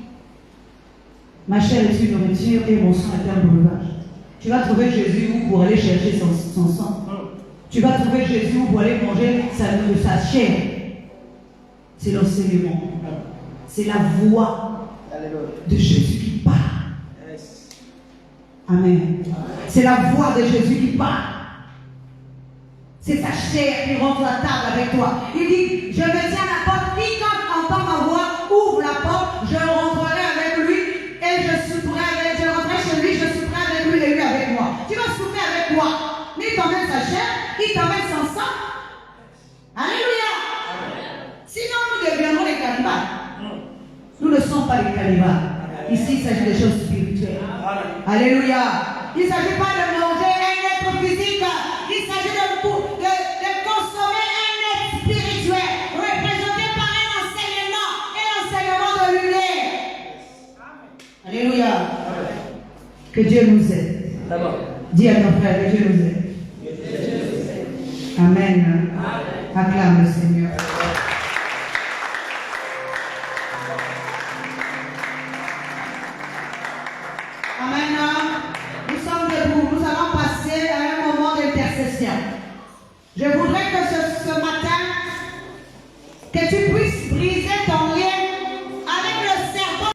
ma chair est une nourriture et mon sang est un breuvage. Tu vas trouver Jésus où pour aller chercher son sang. Tu vas trouver Jésus où pour aller manger sa chair. C'est l'enseignement. C'est la voix de Jésus qui parle. Amen. C'est la voix de Jésus qui parle. C'est ta chair qui rentre à table avec toi. Il dit, je me tiens à la porte. Quiconque entend ma voix, ouvre la porte, je rentrerai avec lui et je rentrerai chez lui, je souperai avec lui et lui avec moi. Tu vas souper avec quoi? Il t'emmène sa chair, il t'emmène son sang. Alléluia. Sinon, nous deviendrons les cannibales. Nous ne sommes pas les cannibales. Ici, il s'agit des choses spirituelles. Alléluia. Il ne s'agit pas de manger un être physique. Il s'agit de consommer un être spirituel, représenté par un enseignement et l'enseignement de lumière. Alléluia. Que Dieu nous aide. Dis à ton frère que Dieu nous aide. Amen. Acclame le Seigneur. Amen. Nous sommes debout. Nous allons passer à un moment d'intercession. Je voudrais que ce matin, que tu puisses briser